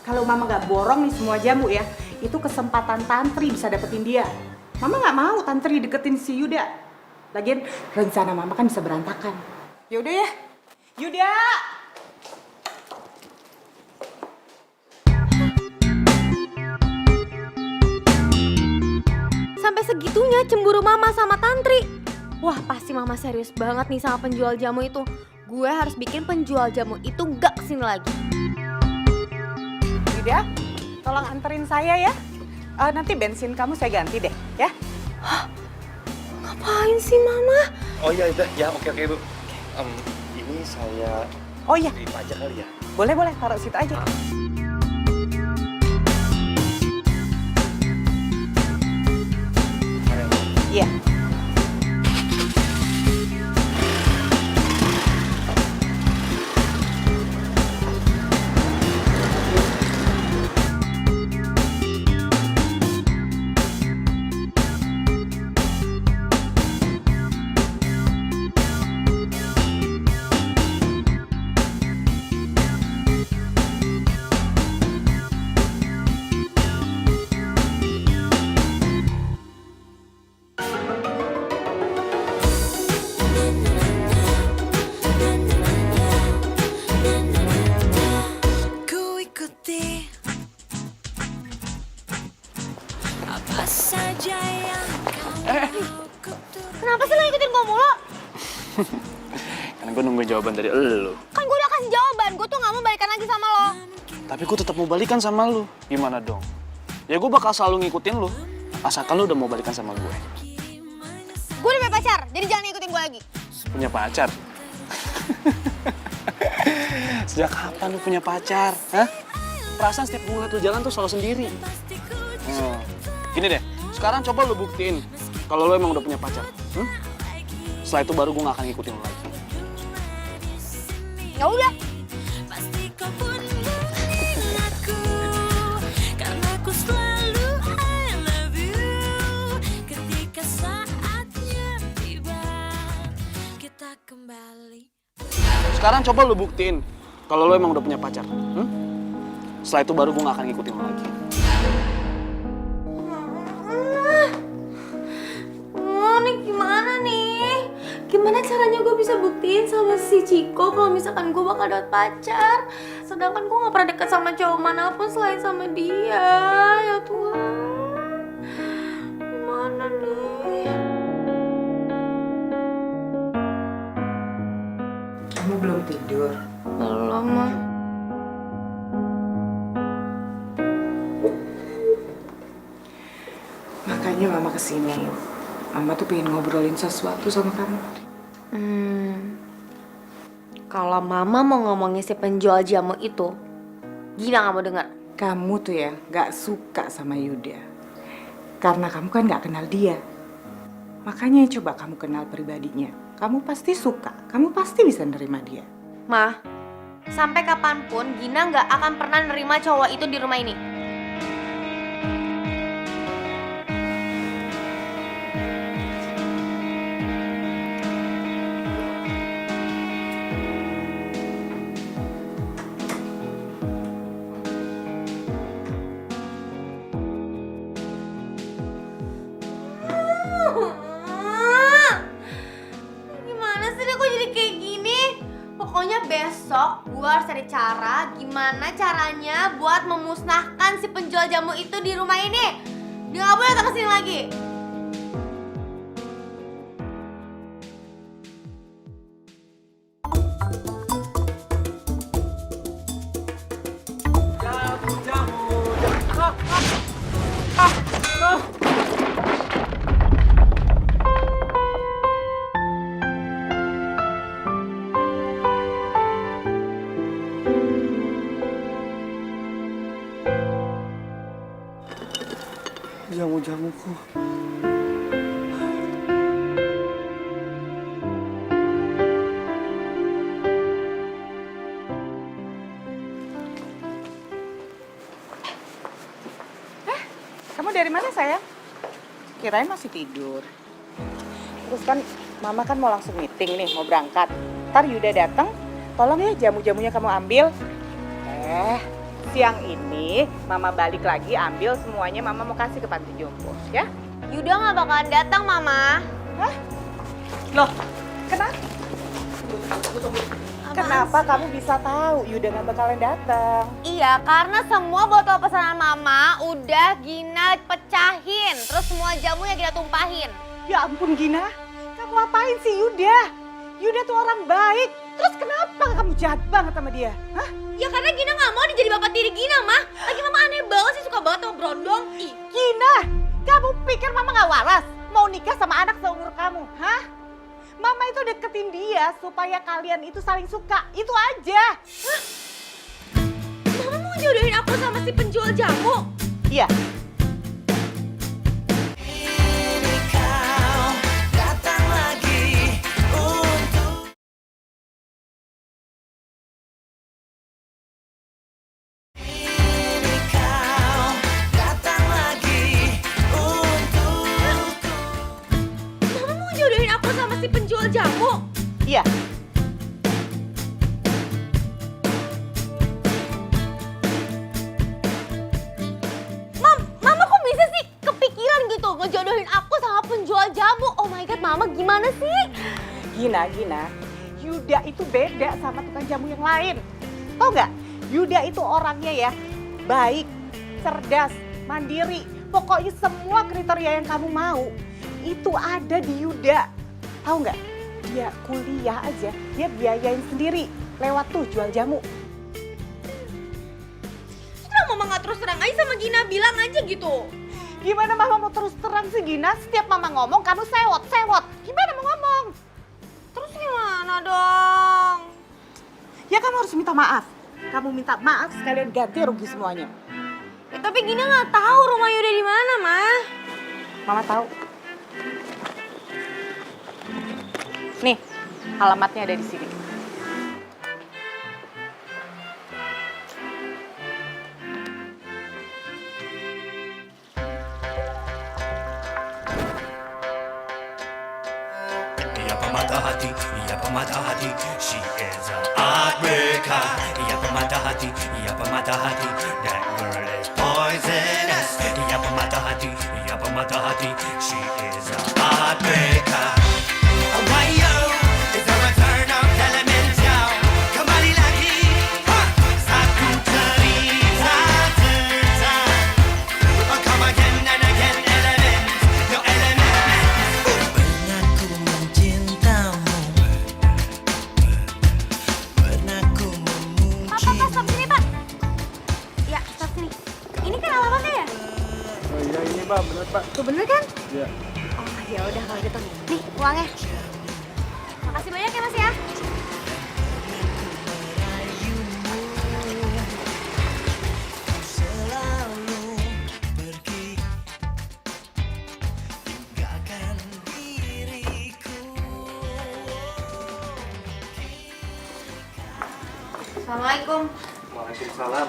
Kalau mama nggak borong nih semua jamu ya, itu kesempatan Tantri bisa dapetin dia. Mama nggak mau Tantri deketin si Yuda. Lagian rencana mama kan bisa berantakan. Yaudah ya, Yuda. Sampai segitunya cemburu mama sama Tantri. Wah pasti mama serius banget nih sama penjual jamu itu. Gue harus bikin penjual jamu itu gak kesini lagi. Yuda, tolong anterin saya ya. Nanti bensin kamu saya ganti deh, ya. Ngapain sih mama? Oh iya, udah. Ya, oke, Bu. Ini saya Oh iya, beli pajak kali ya? boleh, taruh situ aja. Iya. Ku ikuti apa saja yang kau Kenapa sih lo ikutin gue mulu? Kan gue nungguin jawaban dari elu. Kan gue udah kasih jawaban, gue tuh gak mau balikan lagi sama lo. Tapi gue tetap mau balikan sama lu. Gimana dong? Ya gue bakal selalu ngikutin lu. Asalkan lu udah mau balikan sama gue. Gue udah punya pacar, jadi jangan ikutin gue lagi. Punya pacar? Sejak kapan lu punya pacar? Hah? Perasaan setiap gue ngeliat lu jalan tuh selalu sendiri. Gini deh, sekarang coba lu buktiin kalau lu emang udah punya pacar. Setelah itu baru gue gak akan ngikutin lu lagi. Ya udah. pasti kau pun mengenal aku karena aku selalu I love you ketika saatnya tiba kita kembali. Sekarang coba lu buktiin kalau lu emang udah punya pacar. Setelah itu baru gue gak akan ngikutin lu lagi. Nih gimana nih? Gimana caranya gue bisa buktiin sama si Ciko kalau misalkan gue bakal dapet pacar? Sedangkan gue gak pernah deket sama cowok manapun selain sama dia. Ya Tuhan, gimana nih? Kamu belum tidur? Belum, Ma. Makanya mama kesini. Mama tuh pengen ngobrolin sesuatu sama kamu. Kalau mama mau ngomongin si penjual jamu itu, Gina gak mau denger. Kamu tuh ya gak suka sama Yuda. Karena kamu kan gak kenal dia. Makanya coba kamu kenal pribadinya. Kamu pasti suka, kamu pasti bisa nerima dia. Ma, sampai kapanpun Gina gak akan pernah nerima cowok itu di rumah ini. Gimana sih dia kok jadi kayak gini? Pokoknya besok gue harus cari cara gimana caranya buat memusnahkan si penjual jamu itu di rumah ini. Dia gak boleh datang kesini lagi. Jamu-jamuku. Kamu dari mana sayang? Kirain masih tidur. Terus kan mama kan mau langsung meeting nih, mau berangkat. Ntar Yuda datang, tolong ya jamu-jamunya kamu ambil. Siang ini Mama balik lagi ambil semuanya, Mama mau kasih ke panti jompo, ya? Yuda nggak bakalan datang, Mama. Loh, kenapa? Kenapa kamu bisa tahu Yuda nggak bakalan datang? Iya, karena semua botol pesanan Mama udah Gina pecahin. Terus semua jamunya Gina tumpahin. Ya ampun Gina, kamu apain sih Yuda? Yuda tuh orang baik, terus kenapa kamu jahat banget sama dia? Hah? Ya karena Gina nggak mau dia jadi bapak tiri Gina, Mah. Lagi Mama aneh banget sih, suka banget sama berondong. Ih. Gina, kamu pikir Mama nggak waras? Mau nikah sama anak seumur kamu, hah? Mama itu deketin dia supaya kalian itu saling suka, itu aja. Hah? Mama mau jodohin aku sama si penjual jamu? Iya. Mama mau jodohin aku sama si penjual jamu? Iya. Mama kok bisa sih kepikiran gitu ngejodohin aku sama penjual jamu? Oh my god, Mama gimana sih? Gina, Yuda itu beda sama tukang jamu yang lain. Tau nggak? Yuda itu orangnya ya baik, cerdas, mandiri. Pokoknya semua kriteria yang kamu mau itu ada di Yuda. Tahu nggak? Dia kuliah aja, dia biayain sendiri lewat tuh jual jamu. Kenapa Mama nggak terus terang aja sama Gina, bilang aja gitu? Gimana Mama mau terus terang sih Gina? Setiap Mama ngomong kamu sewot. Gimana mau ngomong? Terus gimana dong? Ya kamu harus minta maaf. Kamu minta maaf sekalian ganti rugi semuanya. Ya, tapi Gina nggak tahu rumah Yuda di mana, Mah. Mama tahu. Nih, alamatnya ada di sini. Ia pemata hati, she is a heartbreaker. Ia pemata hati, that girl is poisonous. Ia pemata hati, she is a heartbreaker. Wayo, it's a return of the elements, yo. Kembali lagi, satu cerita tentang come again and again, elements, no elements. Pernah ku mencintamu, pernah ku memuji. Pak, stop sini, Pak. Ya, stop sini. Ini kan alamatnya ya? Oh iya ini Pak, bener Pak. Tuh bener kan? Iya. Oh ya udah kalau gitu. Nih uangnya. Makasih banyak ya Mas ya. Selalu pergi, tinggalkan diriku. Assalamualaikum. Waalaikumsalam.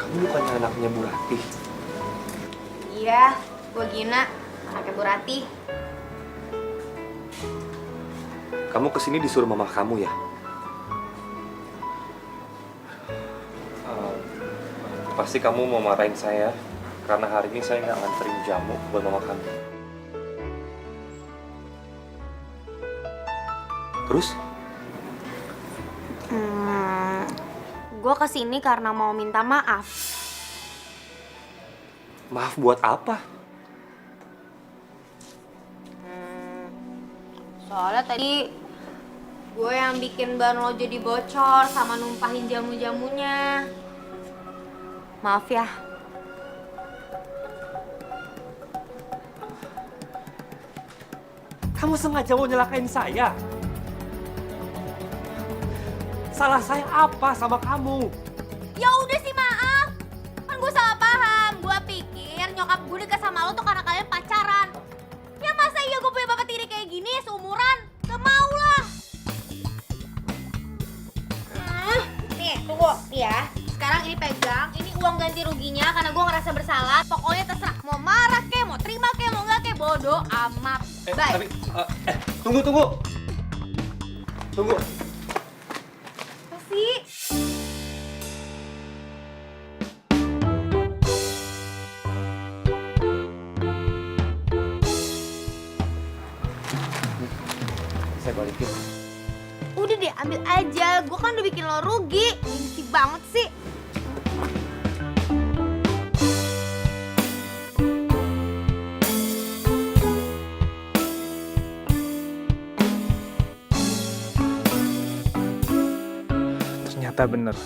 Kamu bukannya anaknya Bu Ratih? Iya, gue Gina, anaknya Bu Rati. Kamu kesini disuruh mama kamu ya? Pasti kamu mau marahin saya karena hari ini saya nggak nganterin jamu buat mama kamu. Terus? Gue kesini karena mau minta maaf. Maaf buat apa? Soalnya tadi gue yang bikin ban lo jadi bocor sama numpahin jamu-jamunya. Maaf ya. Kamu sengaja mau nyelakain saya? Salah saya apa sama kamu? Ya udah sih maaf. Kan gue salah paham. Gue pikir nyokap gue dekat sama lo tuh karena kalian pacaran. Ya masa iya gue punya bapak tiri kayak gini seumuran? Gak mau lah. Ya, sekarang ini pegang, ini uang ganti ruginya karena gue ngerasa bersalah. Pokoknya terserah, mau marah kek, mau terima kek, mau nggak kek, bodoh amat. Bye. Tapi, tunggu. Tunggu. Apa sih? Saya balikin. Udah deh, ambil aja. Gue kan udah bikin lo rugi. Gengsi banget sih. Ternyata bener.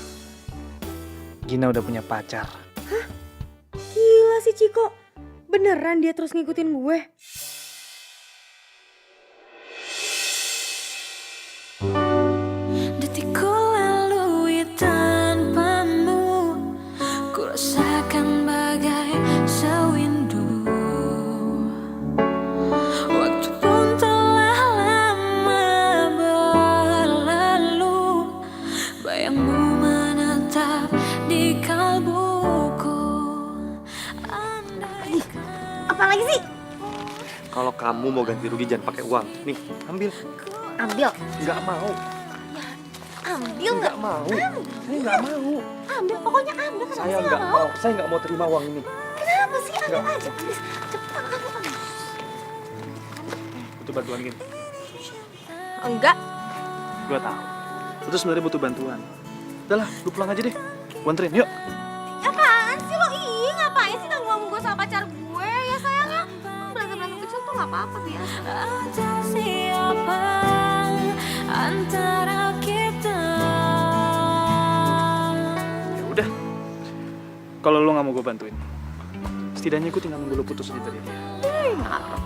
Gina udah punya pacar. Gila sih Ciko. Beneran dia terus ngikutin gue? Detikku lalui tanpamu, ku rasakan bagai sewindu. Waktu pun telah lama berlalu, bayangmu menetap di kalbuku. Apalagi sih? Kalau kamu mau ganti rugi jangan pakai uang. Nih, ambil. Ambil. Nggak mau. Ambil Nggak mau. Saya nggak mau. Ambil, pokoknya ambil. Kenapa Saya sih nggak mau. Saya nggak mau terima uang ini. Kenapa sih? Ambil Nggak. aja. Please. Cepat, ambil. Butuh bantuan Gin. Enggak. Gue tahu. Lu tuh sebenarnya butuh bantuan. Udahlah, lu pulang aja deh. Gue anterin, yuk. Apaan sih lo? Ih, ngapain sih nanggung gue sama pacar gue? Ya sayangnya, berantem-berantem kecil tuh nggak apa-apa biasa. Ada siapa antara kita? Ya udah. Kalau lu nggak mau gue bantuin, setidaknya gue tinggal nunggu lu putus aja dari dia. Lalu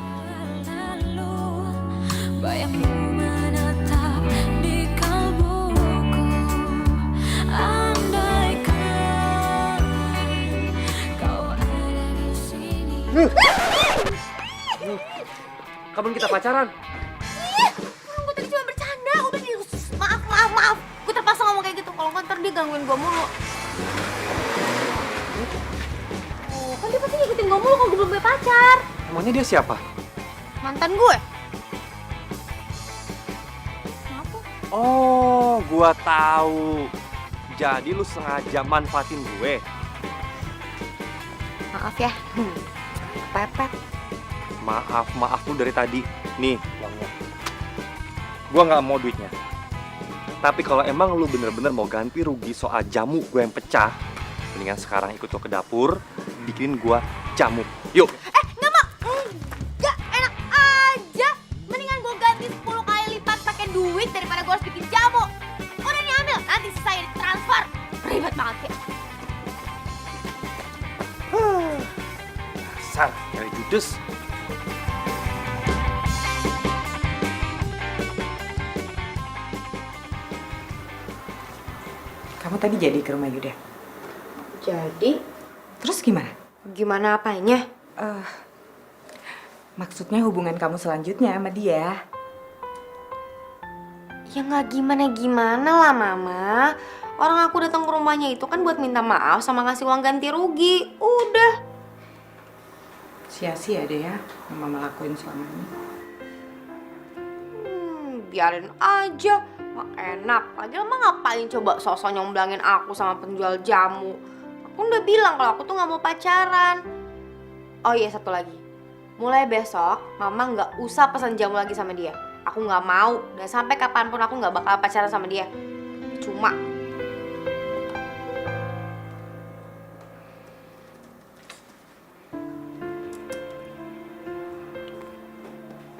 bayangmu menetap di kalbuku. Andaikan kau ada di sini. Kapan kita pacaran? Orang gue tadi cuma bercanda. Udah nih, maaf. Gue terpaksa ngomong kayak gitu. Kalau nggak ntar dia gangguin gue mulu. Oh, kan dia pasti ngikutin gue mulu kalau gue belum punya pacar. Emangnya dia siapa? Mantan gue. Oh, gua tahu. Jadi lu sengaja manfaatin gue. Maaf ya. Pepet. Maaf lu dari tadi. Nih, uangnya. Gua nggak mau duitnya. Tapi kalau emang lu bener-bener mau ganti rugi soal jamu gue yang pecah, mendingan sekarang ikut lo ke dapur, bikinin gua jamu. Yuk. Nggak mau. Nggak enak aja. Mendingan gue ganti 10 kali lipat pakai duit daripada gue harus bikin jamu. Udah nih ambil. Nanti saya transfer. Ribet banget ya. Dasar, dari judes. Kamu tadi jadi ke rumah Yuda? Jadi, Terus gimana? gimana apanya? Maksudnya hubungan kamu selanjutnya sama dia? Ya nggak gimana-gimana lah Mama. Orang aku datang ke rumahnya itu kan buat minta maaf sama ngasih uang ganti rugi. Udah. Sia-sia deh ya yang Mama lakuin selama ini. Biarin aja. Nggak enak. Lagian Mama ngapain coba sosok nyomblangin aku sama penjual jamu. Aku udah bilang kalau aku tuh nggak mau pacaran. Oh iya, satu lagi. Mulai besok Mama nggak usah pesan jamu lagi sama dia. Aku nggak mau. Dan sampai kapanpun aku nggak bakal pacaran sama dia. Cuma.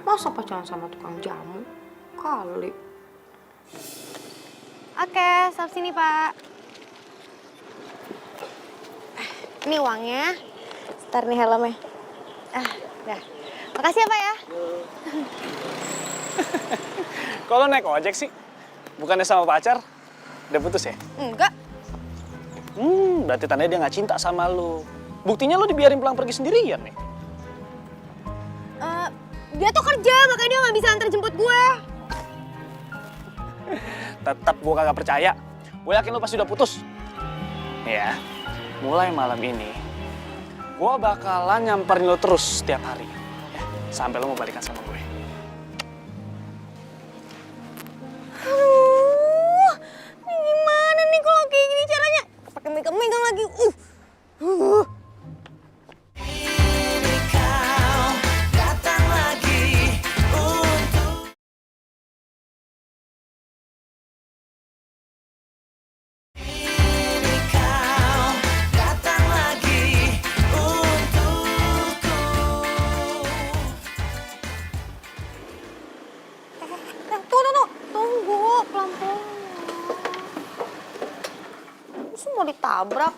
Masa pacaran sama tukang jamu? Kali. Oke, stop sini Pak. Ini uangnya. Ntar nih helmnya. Dah. Makasih ya Pak ya. Kalau naik ojek sih, bukannya sama pacar, udah putus ya? Enggak. Berarti tandanya dia nggak cinta sama lu. Buktinya lu dibiarin pulang pergi sendirian nih. Dia tuh kerja, makanya dia nggak bisa antar jemput gue. Tetap gua kagak percaya. Gue yakin lu pasti udah putus. Ya, mulai malam ini, gue bakalan nyamperin lo terus setiap hari. Ya, sampai lo mau balikan sama gue. Aduh, ini gimana nih kalau kayak gini caranya? Pakai megang-megang lagi. Tunggu, pelan-pelan. Masa mau ditabrak?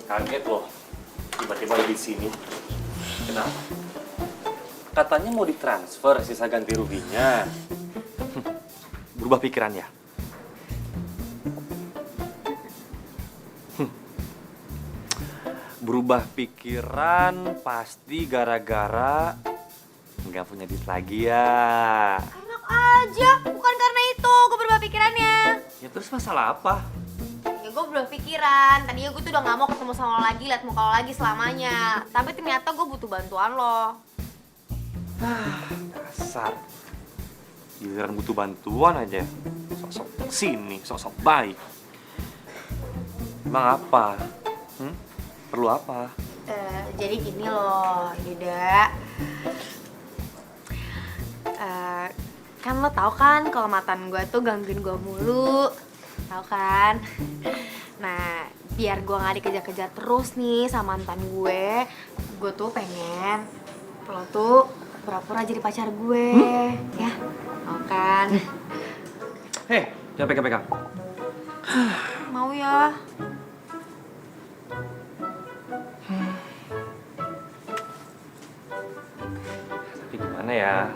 Kaget loh, tiba-tiba di sini. Kenapa? Katanya mau ditransfer sisa ganti ruginya. Berubah pikiran ya? Berubah pikiran pasti gara-gara nggak punya duit lagi ya. Enak aja, bukan karena itu gue berubah pikirannya. Ya terus masalah apa? Ya gue berubah pikiran, tadinya gue tuh udah gak mau ketemu sama lo lagi, liat muka lo lagi selamanya. Tapi ternyata gue butuh bantuan lo. Dasar. Giliran butuh bantuan aja. Sok-sok sini, sok-sok baik. Emang apa? Perlu apa? Jadi gini loh, Yuda. Kan lo tau kan kalau mantan gue tuh gangguin gue mulu. Tau kan? Nah, biar gue gak dikejar-kejar terus nih sama mantan gue tuh pengen lo tuh pura-pura jadi pacar gue. Ya, mau kan? Hei, jangan pegang-pegang. Mau ya? Tapi gimana ya?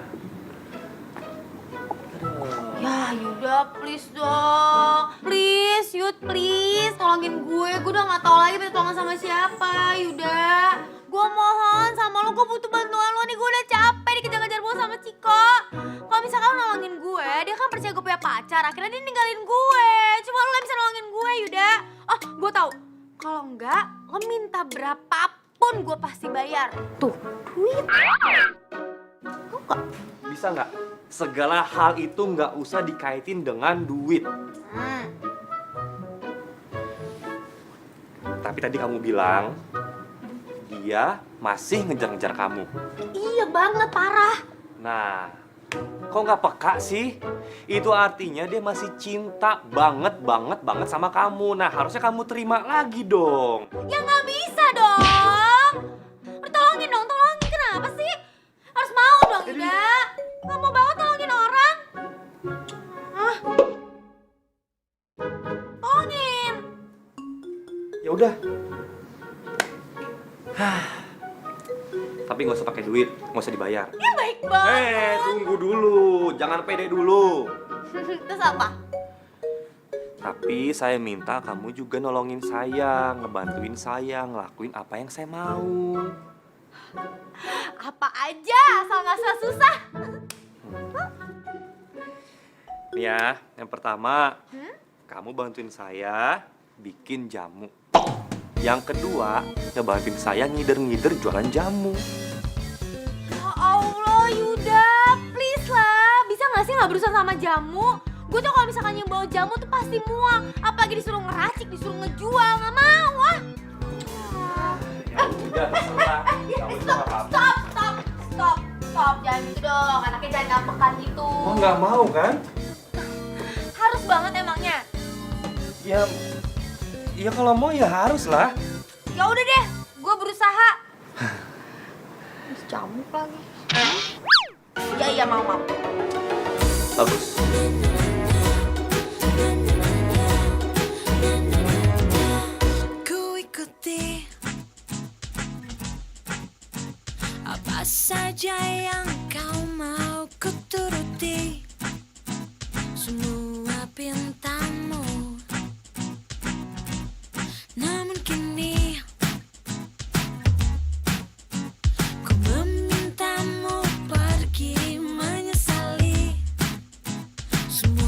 Ya Yuda, please dong. Please, Yud, please. Tolongin gue udah gak tau lagi minta tolong sama siapa, Yuda. Gue mohon sama lo, gue butuh bantuan lo nih. Gue udah capek dikejar-kejar gue sama Ciko. Kalau misalkan lo nolongin gue, dia kan percaya gue punya pacar. Akhirnya dia ninggalin gue. Cuma lo yang bisa nolongin gue, Yuda. Oh, gue tahu. Kalau enggak, lo minta berapapun gue pasti bayar. Tuh, duit. Mau gak? Bisa nggak? Segala hal itu nggak usah dikaitin dengan duit. Tapi tadi kamu bilang, dia masih ngejar-ngejar kamu. Iya banget, parah. Nah, kok nggak peka sih? Itu artinya dia masih cinta banget sama kamu. Nah, harusnya kamu terima lagi dong. Ya nggak bisa dong. Tolongin dong, tolongin. Kenapa sih? Harus mau dong, Yuda. Nggak mau banget tolongin orang. Tolongin. Ya udah. Tapi nggak usah pakai duit, nggak usah dibayar. Ya baik banget. Tunggu dulu, jangan pede dulu. Terus apa? Tapi saya minta kamu juga nolongin saya, ngebantuin saya, ngelakuin apa yang saya mau. Apa aja, asal nggak susah-susah. Nih ya, yang pertama, kamu bantuin saya bikin jamu. Yang kedua, ngebantuin saya ngider-ngider jualan jamu. Ya Allah, Yuda, please lah. Bisa nggak sih nggak berusaha sama jamu? Gue tuh kalau misalkan yang bawa jamu tuh pasti muang. Apalagi disuruh ngeracik, disuruh ngejual, nggak mau ah. Ya udah, terserah. Stop, jangan gitu dong. Anaknya jangan ngambekan gitu. Oh, nggak mau kan? Harus banget emangnya. Ya kalau mau ya harus lah. Ya udah deh, gue berusaha. Camuk lagi. Iya mau. Bagus. Ku ikuti apa saja yang kau mau, ku turuti semua pintamu. Namun kini ku memintamu pergi, menyesali semua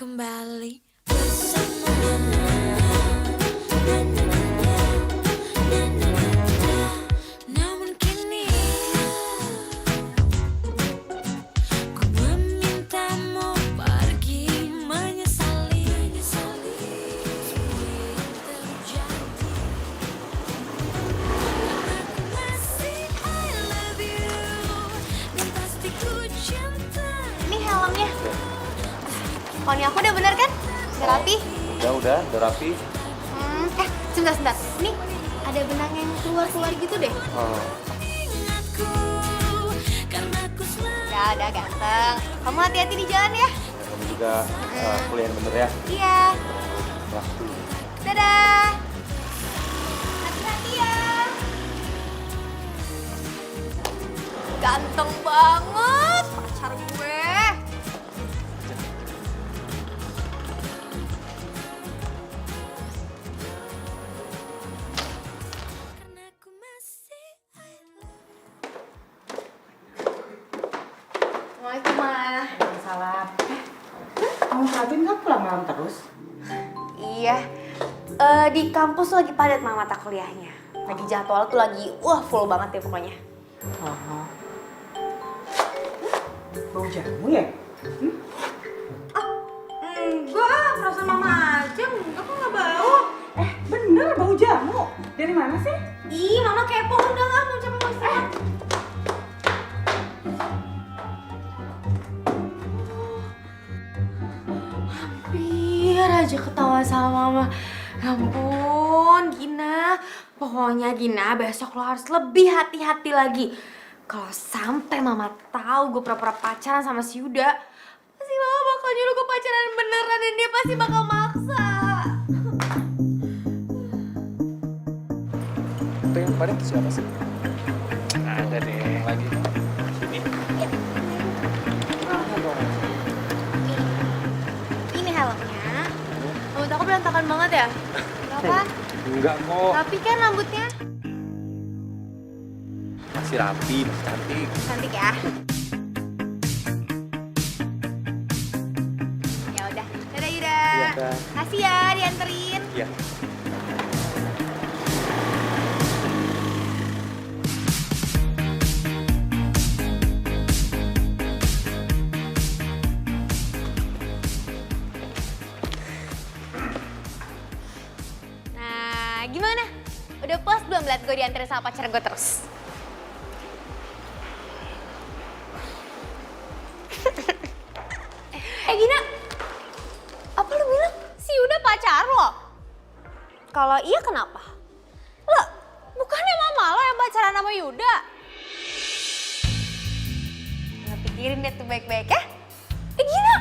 kembali bersama. Namun kini ku memintamu pergi menyesali semua yang terjadi. Aku masih I love you dan pasti ku cinta. Ini helmnya. Poni aku udah bener kan? Udah rapi? Udah rapi. Sebentar. Nih, ada benang yang keluar-keluar gitu deh. Ingatku karena ku selalu Udah ganteng. Kamu hati-hati di jalan ya. Kamu juga kuliah yang bener ya. Iya. Pasti. Dadah. Hati-hati ya. Ganteng banget pacar gue. karena ku masih I love Assalamualaikum, Ma. Salam. Kamu Sabin nggak pulang malam terus? Iya. Di kampus tuh lagi padat Mama mata kuliahnya. Lagi jadwal tuh lagi full banget deh pokoknya. Oh. Bau jamu ya? Enggak, perasaan Mama aja. Enggak kok nggak bau. Bener bau jamu. Dari mana sih? Ih, Mama kepo. Udah nggak mau capek masih. Hampir aja ketawa sama Mama. Ya ampun, Gina. Pokoknya Gina, besok lo harus lebih hati-hati lagi. Kalau sampai Mama tahu gue pura-pura pacaran sama si Yuda, pasti Mama bakal nyuruh gue pacaran beneran dan dia pasti bakal maksa. Itu yang kemarin siapa sih? Ada deh lagi. Ini. Ini helmnya. Rambut aku berantakan banget ya? Kenapa? Enggak kok. Rapi kan rambutnya? Masih rapi, masih cantik. Cantik ya? Ya udah, dadah Yuda. Iya, Kak. Kasih ya dianterin. Iya. Nah, gimana? Udah puas belum liat gue dianterin sama pacar gue terus? Gina, apa lu bilang si Yuda pacar lo? Kalau iya kenapa? Lo, bukannya mama lo yang pacaran sama Yuda? Nggak pikirin deh tuh baik-baik ya? Gina!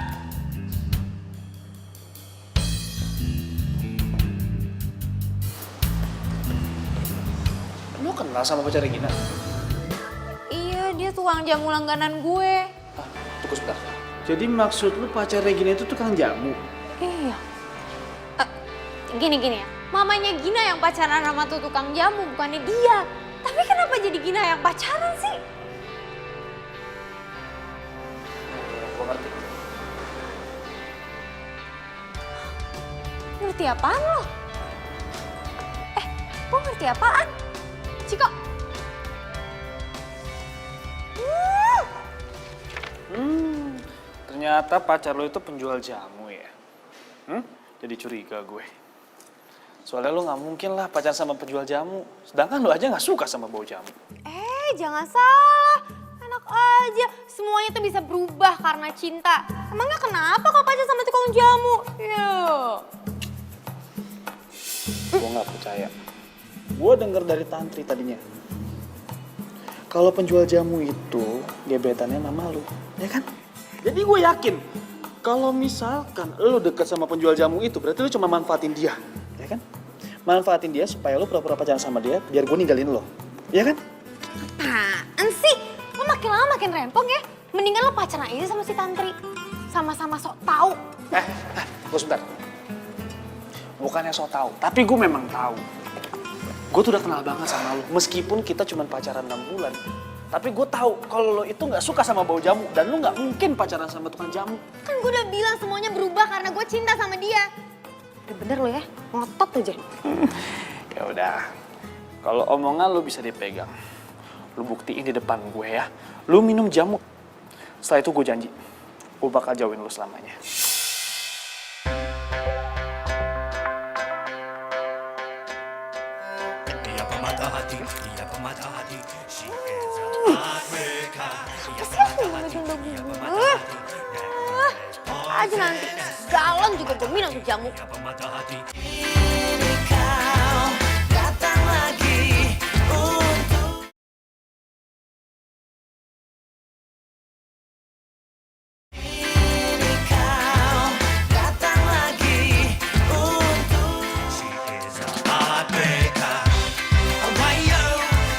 Lu kenal sama pacarnya Gina? Iya, dia tukang jamu langganan gue. Tunggu sebentar. Jadi maksud lu pacarnya Gina itu tukang jamu? Iya. Gini ya, mamanya Gina yang pacaran sama tuh tukang jamu, bukannya dia. Tapi kenapa jadi Gina yang pacaran sih? Gua ngerti. Ngerti apaan lo? Lo ngerti apaan? Ciko. Ternyata pacar lo itu penjual jamu ya? Jadi curiga gue. Soalnya lo nggak mungkin lah pacaran sama penjual jamu. Sedangkan lo aja nggak suka sama bau jamu. Jangan salah. Enak aja. Semuanya tuh bisa berubah karena cinta. Emangnya kenapa kalau pacaran sama tukang jamu? Gue nggak percaya. Gue denger dari Tantri tadinya. Kalau penjual jamu itu gebetannya mama lu, ya kan? Jadi gue yakin kalau misalkan lu deket sama penjual jamu itu berarti lu cuma manfaatin dia, ya kan? Manfaatin dia supaya lu pura-pura pacaran sama dia biar gue ninggalin lo, ya kan? Apaan sih? Lo makin lama makin rempong ya. Mendingan lo pacaran aja sama si Tantri. Sama-sama sok tahu. Gue sebentar. Bukannya so tau, tapi gue memang tahu. Gue tuh udah kenal banget sama lu. Meskipun kita cuma pacaran 6 bulan. Tapi gue tahu kalau lo itu nggak suka sama bau jamu dan lo nggak mungkin pacaran sama tukang jamu. Kan gue udah bilang semuanya berubah karena gue cinta sama dia. Udah bener lo ya, ngotot aja. Ya udah, kalau omongan lo bisa dipegang, lo buktiin di depan gue ya. Lo minum jamu. Setelah itu gue janji, gue bakal jauhin lo selamanya. Ia pemata hati, ia pemata hati. She is a heartbreaker. Ia pemata hati, ia pemata hati. Aja nanti, galon juga gue minum tuh jamu. Ia pemata hati. She is a heartbreaker. Ohio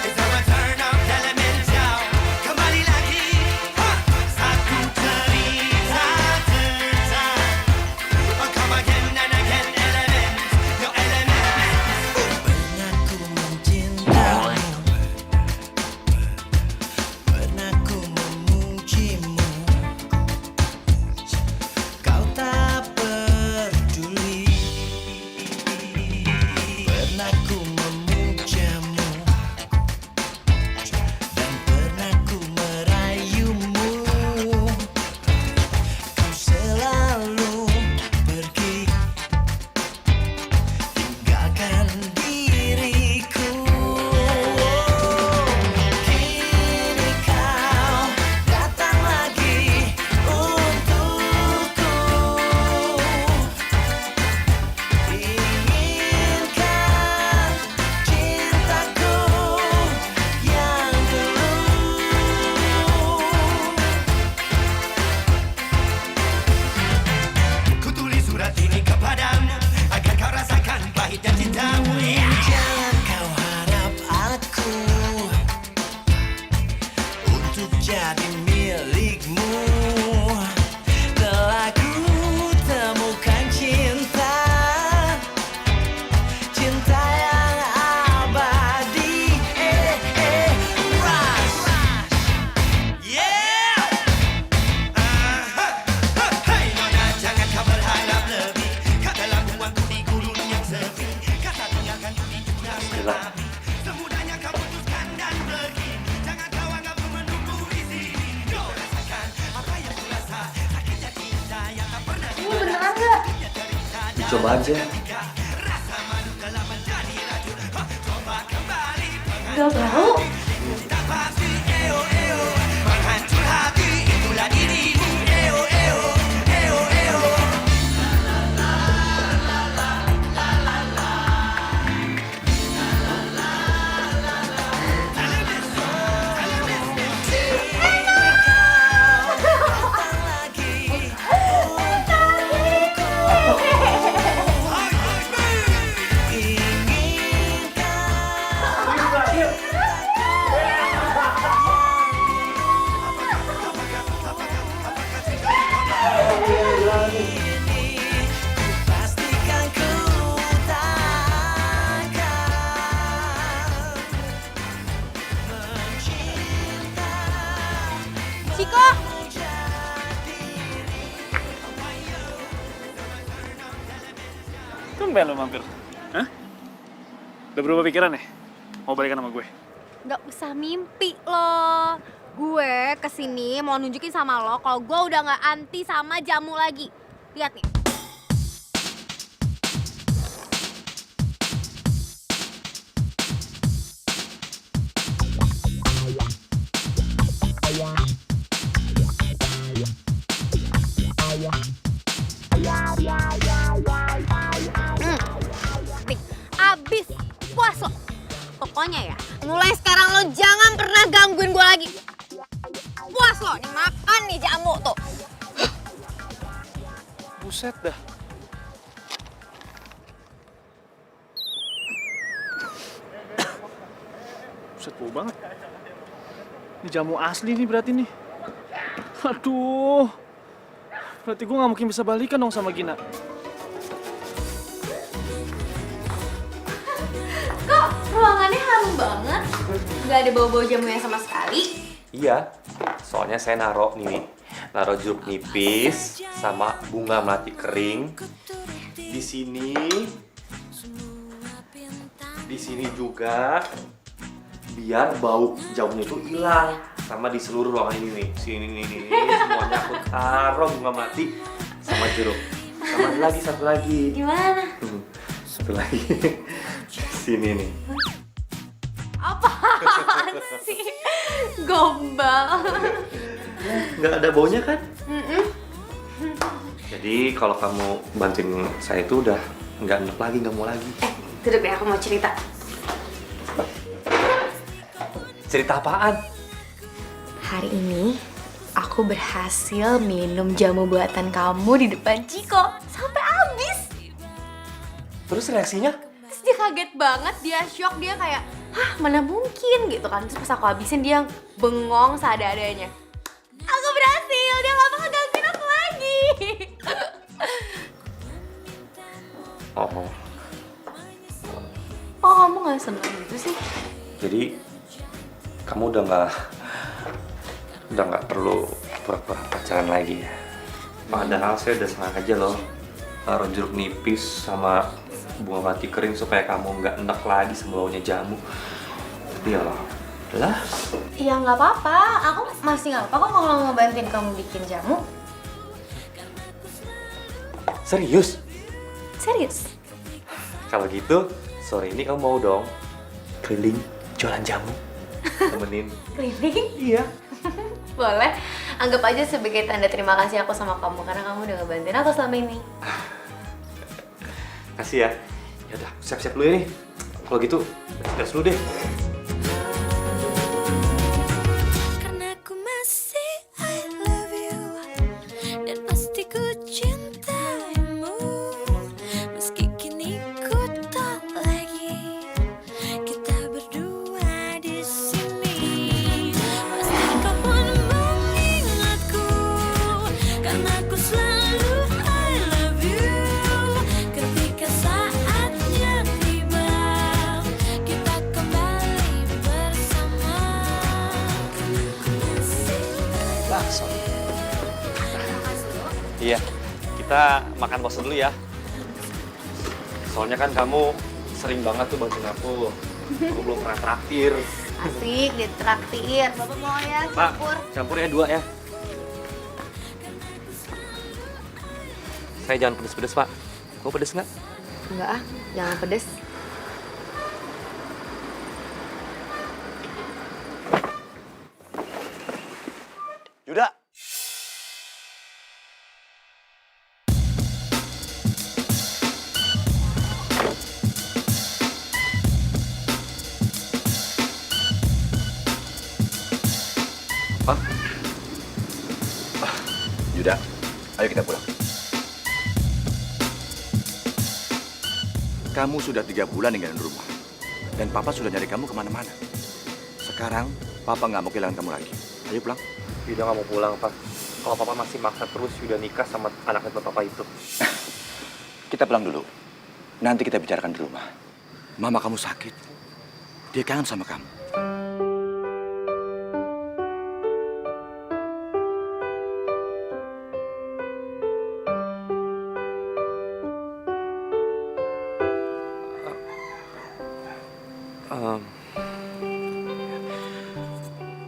is a return of elemental. Kembali lagi, satu cerita tentang. Oh, come again and again, element, your element. Pernah ku mencintamu, pernah ku memujimu. Kau tak peduli. Pernah ku memujamu dan pernah ku merayumu. Kau selalu pergi, tinggalkan diriku. Kini kau datang lagi untukku. Inginkan cintaku yang dulu. Ku tulis surat ini kepadamu agar kau rasakan pahitnya cintamu. Jangan kau harap aku untuk jadi milikmu. Telah ku temukan cinta, cinta yang abadi. Rush. Yeah. Hey nona, jangan kau berharap lebih. Kau dalam ruangku di gurun yang sepi. Kata tinggalkan ku di dunia selapi. Semudahnya kau putuskan dan pergi. Jangan kau anggap ku menunggu di sini. Kau rasakan apa yang ku rasa. Sakitnya cinta yang tak pernah Beneran gak? Coba aja. rasa malu telah menjadi racun. Coba kembali Gak tahu. tak pasti. Eo eo menghancur hati. Itulah dirimu. Eo eo eo eo. Pastikan ku takkan mencinta. Ciko, Tumben lo mampir. Hah? Udah berubah pikiran ya? Mau balikan sama gue? gak usah mimpi lo. Gue kesini mau nunjukin sama lo kalau gue udah gak anti sama jamu lagi. Lihat nih. Nih, abis puas lo. Pokoknya ya, mulai sekarang lo jangan pernah gangguin gue lagi. Puas lo, nih makan nih jamu tuh. Buset dah. Buset, bau banget. Ini jamu asli nih berarti nih. Aduh. Berarti gue gak mungkin bisa balikan dong sama Gina. Kok Ruangannya harum banget. Gak ada bau-bau jamunya sama sekali. Iya, soalnya saya naro jeruk nipis sama bunga melati kering di sini juga biar bau jamunya itu hilang, sama di seluruh ruangan ini nih. Sini nih, semuanya aku taruh bunga melati sama jeruk. Sama satu lagi. Gimana? Satu lagi. Sini nih. Apaan sih? Gombal. Nggak ada baunya kan? Jadi kalau kamu bantuin saya itu udah nggak enak lagi, nggak mau lagi. Duduk deh, aku mau cerita. Cerita apaan? Hari ini aku berhasil minum jamu buatan kamu di depan Ciko sampai habis. Terus reaksinya? Terus dia kaget banget, dia shock, dia kayak, hah mana mungkin gitu kan. Terus pas aku habisin dia bengong seadanya. Aku berhasil, dia gak bakal gangguin aku lagi. Oh, Oh kamu gak seneng gitu sih? jadi kamu udah nggak perlu pura-pura pacaran lagi ya? Padahal saya udah sengaja loh taruh jeruk nipis sama bunga mati kering supaya kamu nggak enak lagi sama baunya jamu. Tapi ya lah. Ya nggak apa-apa, aku masih nggak apa-apa kok kalau mau bantuin kamu bikin jamu. Serius? Serius? Kalau gitu, sore ini kamu mau dong keliling jualan jamu? Temenin. Keliling? Iya. Boleh, anggap aja sebagai tanda terima kasih aku sama kamu karena kamu udah ngebantuin aku selama ini. Kasih ya. Ya udah, siap-siap dulu ya nih. Kalau gitu, beres dulu deh. Karena ku masih I love you dan pasti ku cintaimu meski kini ku tak lagi kita berdua di sini. Pasti kau pun mengingatku karena ku selalu I love you. Ketika saatnya tiba kita kembali bersama. Bakso. Iya, kita makan bakso dulu ya. Soalnya kan kamu sering banget tuh bantuin aku. Aku belum pernah traktir. Asik, ditraktir. Bapak mau ya Pak, campur? campur ya 2 ya. Saya jangan pedes-pedes, Pak. Mau pedes nggak? Enggak ah, jangan pedes. Yuda. Pak, Yuda, ayo kita pulang. Kamu sudah 3 bulan ninggalin rumah. Dan Papa sudah nyari kamu kemana-mana. Sekarang, Papa nggak mau kehilangan kamu lagi. Ayo pulang. Yuda nggak mau pulang, Pak. Kalau Papa masih maksa terus Yuda nikah sama anaknya Papa itu. Kita pulang dulu. Nanti kita bicarakan di rumah. Mama kamu sakit. Dia kangen sama kamu.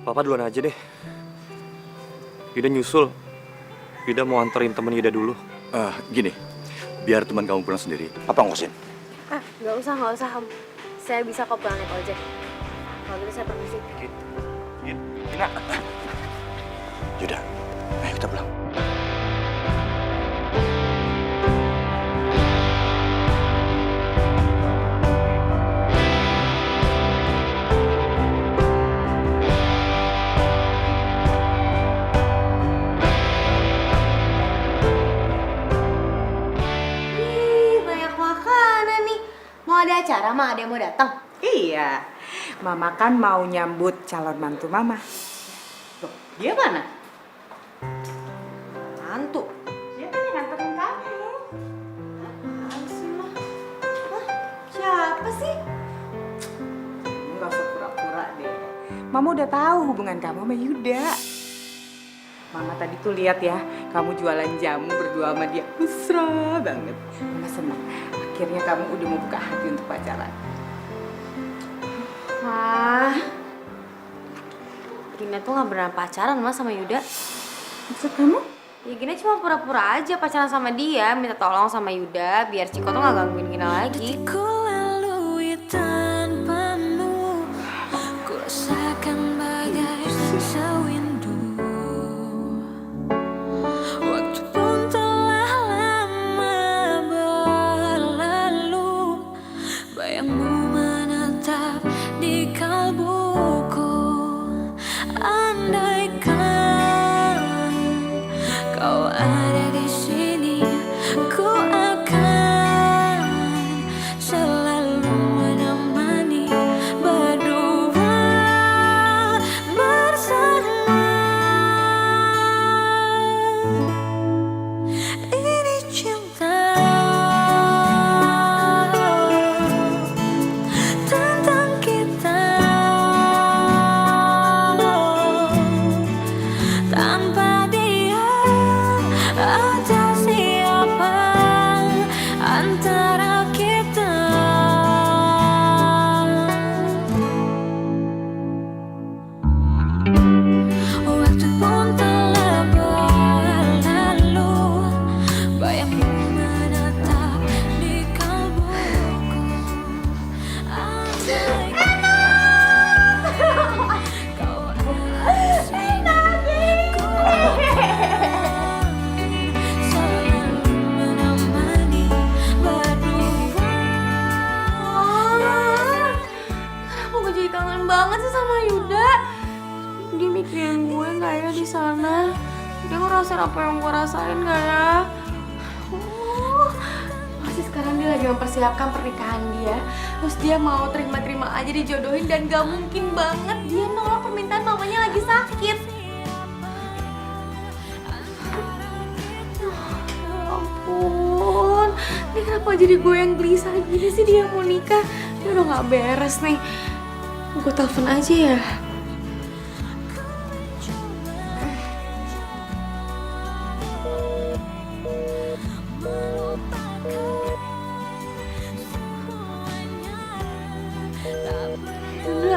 Papa duluan aja deh. Yuda nyusul. Yuda mau anterin temen Yuda dulu. Gini, biar teman kamu pulang sendiri. Papa ngurusin. Ah, nggak usah Om. Saya bisa kok pulang naik ojek. Kalau gitu saya permisi. Ina. Yuda, ayo kita pulang. Banyak makanan nih. Mau ada acara, Ma? Ada yang mau datang? Iya, Mama kan mau nyambut calon mantu Mama. Loh, dia mana? Mantu. Dia kan yang nganterin kamu. Apaan sih, Ma? Hah? Siapa sih? Mama udah tahu hubungan kamu sama Yuda. Mama tadi tuh lihat ya, kamu jualan jamu berdua sama dia. Mesra banget. Mama senang. Akhirnya kamu udah mau buka hati untuk pacaran. Ah, Gina tuh gak beneran pacaran mas sama Yuda. Maksud kamu? Ya Gina cuma pura-pura aja pacaran sama dia, minta tolong sama Yuda biar Ciko tuh gak gangguin Gina lagi. Ku lalui tanpamu, ku rasakan bagai sewindu. Waktu pun telah lama berlalu, bayangmu menetap di kalbuku. Andaikan kau ada di sini, ku akan selalu menemani berdua bersama. Ini cinta tentang kita, tanpa dia atau siapa antara kita. Waktu pun telah berlalu, bayangmu menetap di kalbuku. Andaikan kau ada di sini, ku akan selalu menemani berdua. Kenapa gue jadi kangen banget sih sama Yuda? Dia mikirin gue nggak ya di sana? Dia ngerasain apa yang gue rasain nggak ya? Pasti sekarang dia lagi mempersiapkan pernikahan dia. Terus dia mau terima-terima aja dijodohin dan gak mungkin banget dia nolak permintaan mamanya lagi sakit. Ya ampun, ini kenapa jadi gue yang gelisah gini sih dia mau nikah? Dia udah gak beres nih. Gue telepon aja ya. Yuda.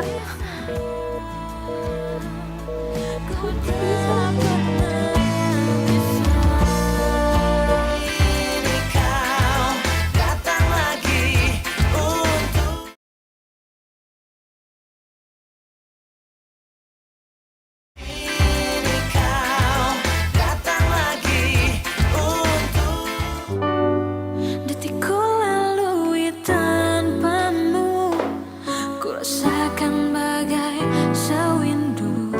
Detikku lalui tanpamu, ku rasakan bagai sewindu.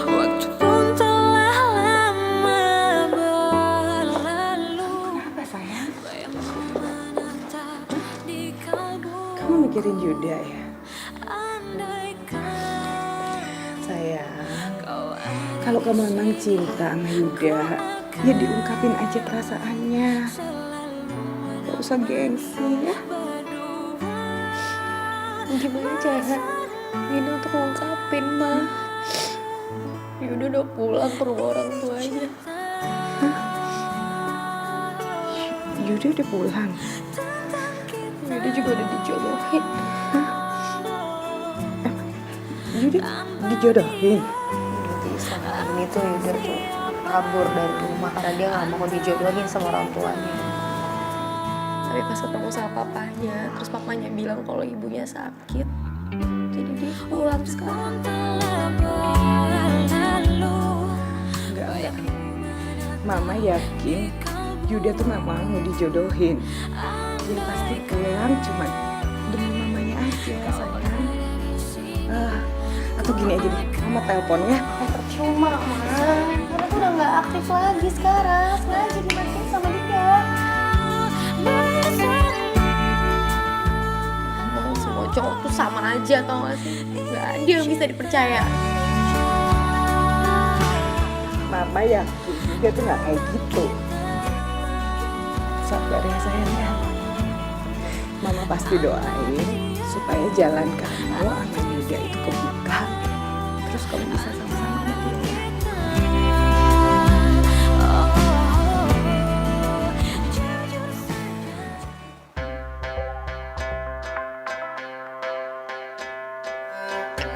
Waktu pun telah lama berlalu, Kenapa sayang? bayangmu menetap di kalbu. Kamu mikirin Yuda ya? Andaikan Sayang, kau ada kalau kamu memang cinta sama Yuda, ya diungkapin aja perasaannya. Gak usah gengsi ya. Gimana cara Gina untuk ngungkapin, Ma? Yuda udah pulang ke rumah orang tuanya. Yuda udah pulang. Yuda juga udah dijodohin. Yuda dijodohin. Jadi selama ini tuh Yuda tuh kabur dari rumah karena dia gak mau dijodohin sama orang tuanya. Tapi pas ketemu sama papanya, terus papanya bilang kalau ibunya sakit. Jadi dia pulang sekarang. Enggak. Mama yakin Yuda tuh gak mau dijodohin. Dia pasti pulang cuma demi mamanya aja, sayang. Atau gini aja deh, Mama telepon ya. Percuma, Ma. Karena tuh udah gak aktif lagi sekarang. Sengaja dimatiin sama dia. Semua cowok tuh sama aja, tau gak sih? Gak ada yang bisa dipercaya. Mama yakin dia tuh gak kayak gitu. Sabar ya sayang ya. Mama pasti doain supaya jalan kamu sama Yuda itu kebuka, terus kamu bisa sama-sama sama dia.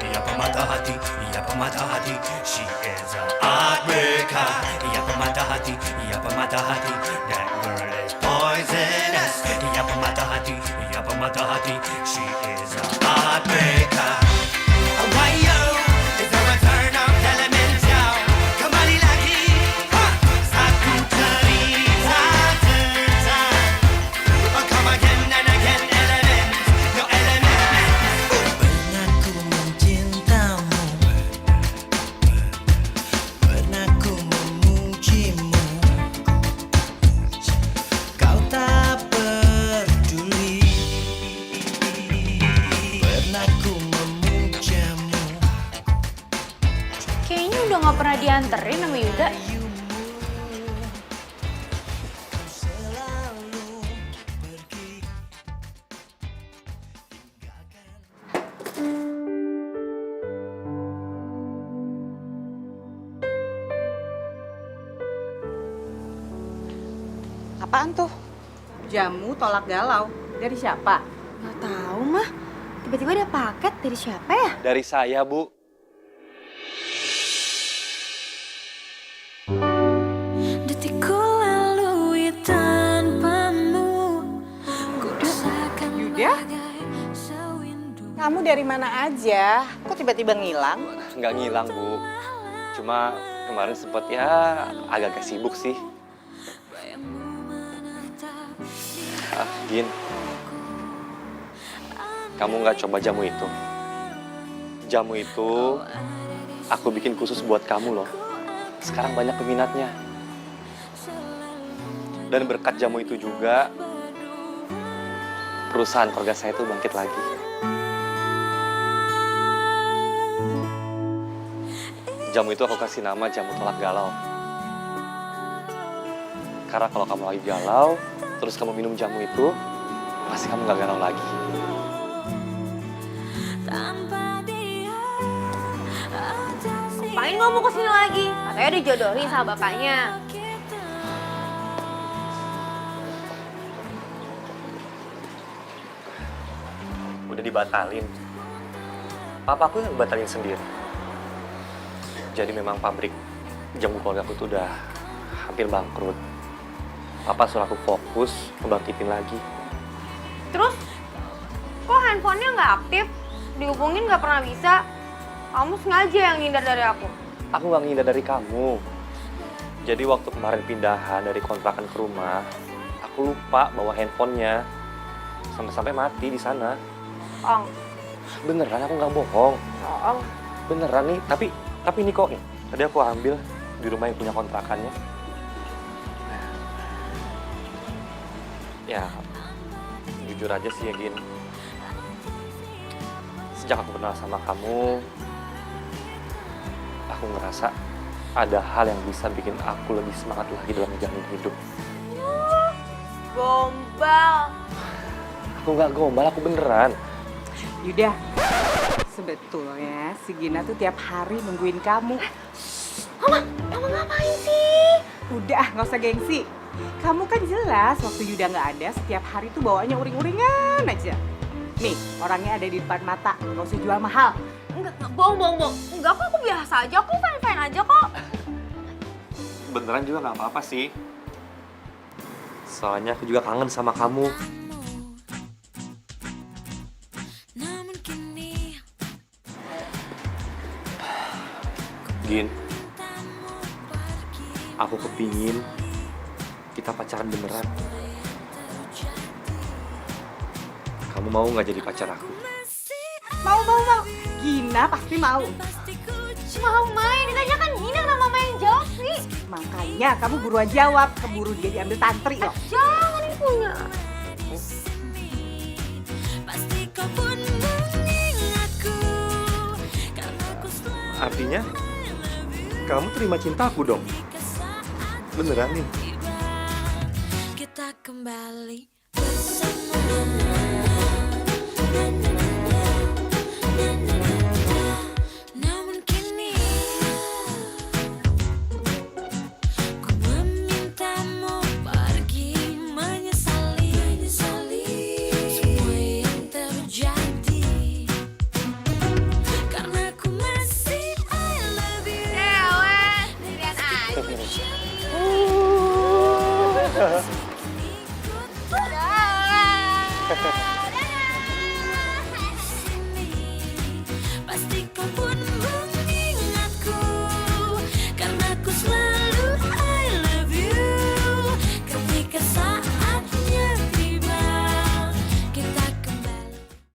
Ia pemata hati, ia pemata hati. She is a heartbreaker. Ia pemata hati, ia pemata hati. That girl is poisonous. Ia pemata hati, ia pemata hati. She is a heartbreaker. Why yo? Is there a turn of elemental? Kembali lagi. Satu cerita tentang. Come again and again, element. No element. Pernah ku mencintamu, pernah ku memujimu, kau tak peduli. Pernah ku memujamu. Kayaknya udah gak pernah dianterin sama Yuda. Apaan tuh? Jamu tolak galau. Dari siapa? Nggak tahu mah. Tiba-tiba ada paket dari siapa ya? Dari saya, Bu. Detikku lalui tanpamu. Ku rasakan Yuda? bagai sewindu. Kamu dari mana aja? Kok tiba-tiba ngilang? Nggak ngilang, Bu. Cuma kemarin sempet ya agak-agak sibuk sih. Gin, kamu nggak coba jamu itu? Jamu itu aku bikin khusus buat kamu loh. Sekarang banyak peminatnya. Dan berkat jamu itu juga, perusahaan keluarga saya itu bangkit lagi. Jamu itu aku kasih nama jamu tolak galau. Karena kalau kamu lagi galau, terus kamu minum jamu itu, pasti kamu gak galau lagi. Tanpa dia ada Ngapain kamu kesini lagi? Katanya dijodohin sama bapaknya. kita. Udah dibatalin. Papaku yang batalin sendiri. Jadi memang pabrik jamu keluarga aku tuh udah hampir bangkrut. Papa suruh aku fokus ngebangkitin lagi. Terus, kok handphonenya nggak aktif? Dihubungin nggak pernah bisa. Kamu sengaja yang ngindar dari aku. Aku gak ngindar dari kamu. Jadi waktu kemarin pindahan dari kontrakan ke rumah, aku lupa bawa handphonenya. Sampai-sampai mati di sana. Ong, Beneran aku nggak bohong. Ong. Beneran nih, tapi ini kok nih. Tadi aku ambil di rumah yang punya kontrakannya. Ya, jujur aja sih ya Gin. Sejak aku kenal sama kamu, aku ngerasa ada hal yang bisa bikin aku lebih semangat lagi dalam menjalani hidup. Gombal. Aku nggak gombal, aku beneran. Yuda, sebetulnya si Gina tuh tiap hari nungguin kamu. Mama ngapain sih? Udah, nggak usah gengsi. Kamu kan jelas waktu Yuda nggak ada, setiap hari tuh bawaannya uring-uringan aja. Nih, orangnya ada di depan mata, nggak usah jual mahal. Enggak, bohong. Enggak kok, aku biasa aja, aku fine-fine aja kok. Beneran juga nggak apa-apa sih. Soalnya aku juga kangen sama kamu. Namun kini Gin, aku kepingin kita pacaran beneran. Kamu mau nggak jadi pacar aku? Mau. Gina pasti mau. Mau main, ditanya kan Gina sama mama yang jawab sih. Makanya kamu buruan jawab, keburu dia diambil tantri loh. Jangan ini punya. pasti kau pun mengingatku. Karena ku selalu Artinya, kamu terima cinta aku dong? Beneran nih? kita kembali bersama. Namun kini ku memintamu pergi menyesali semua yang terjadi karena ku masih I love you. Cewek, sendirian aja.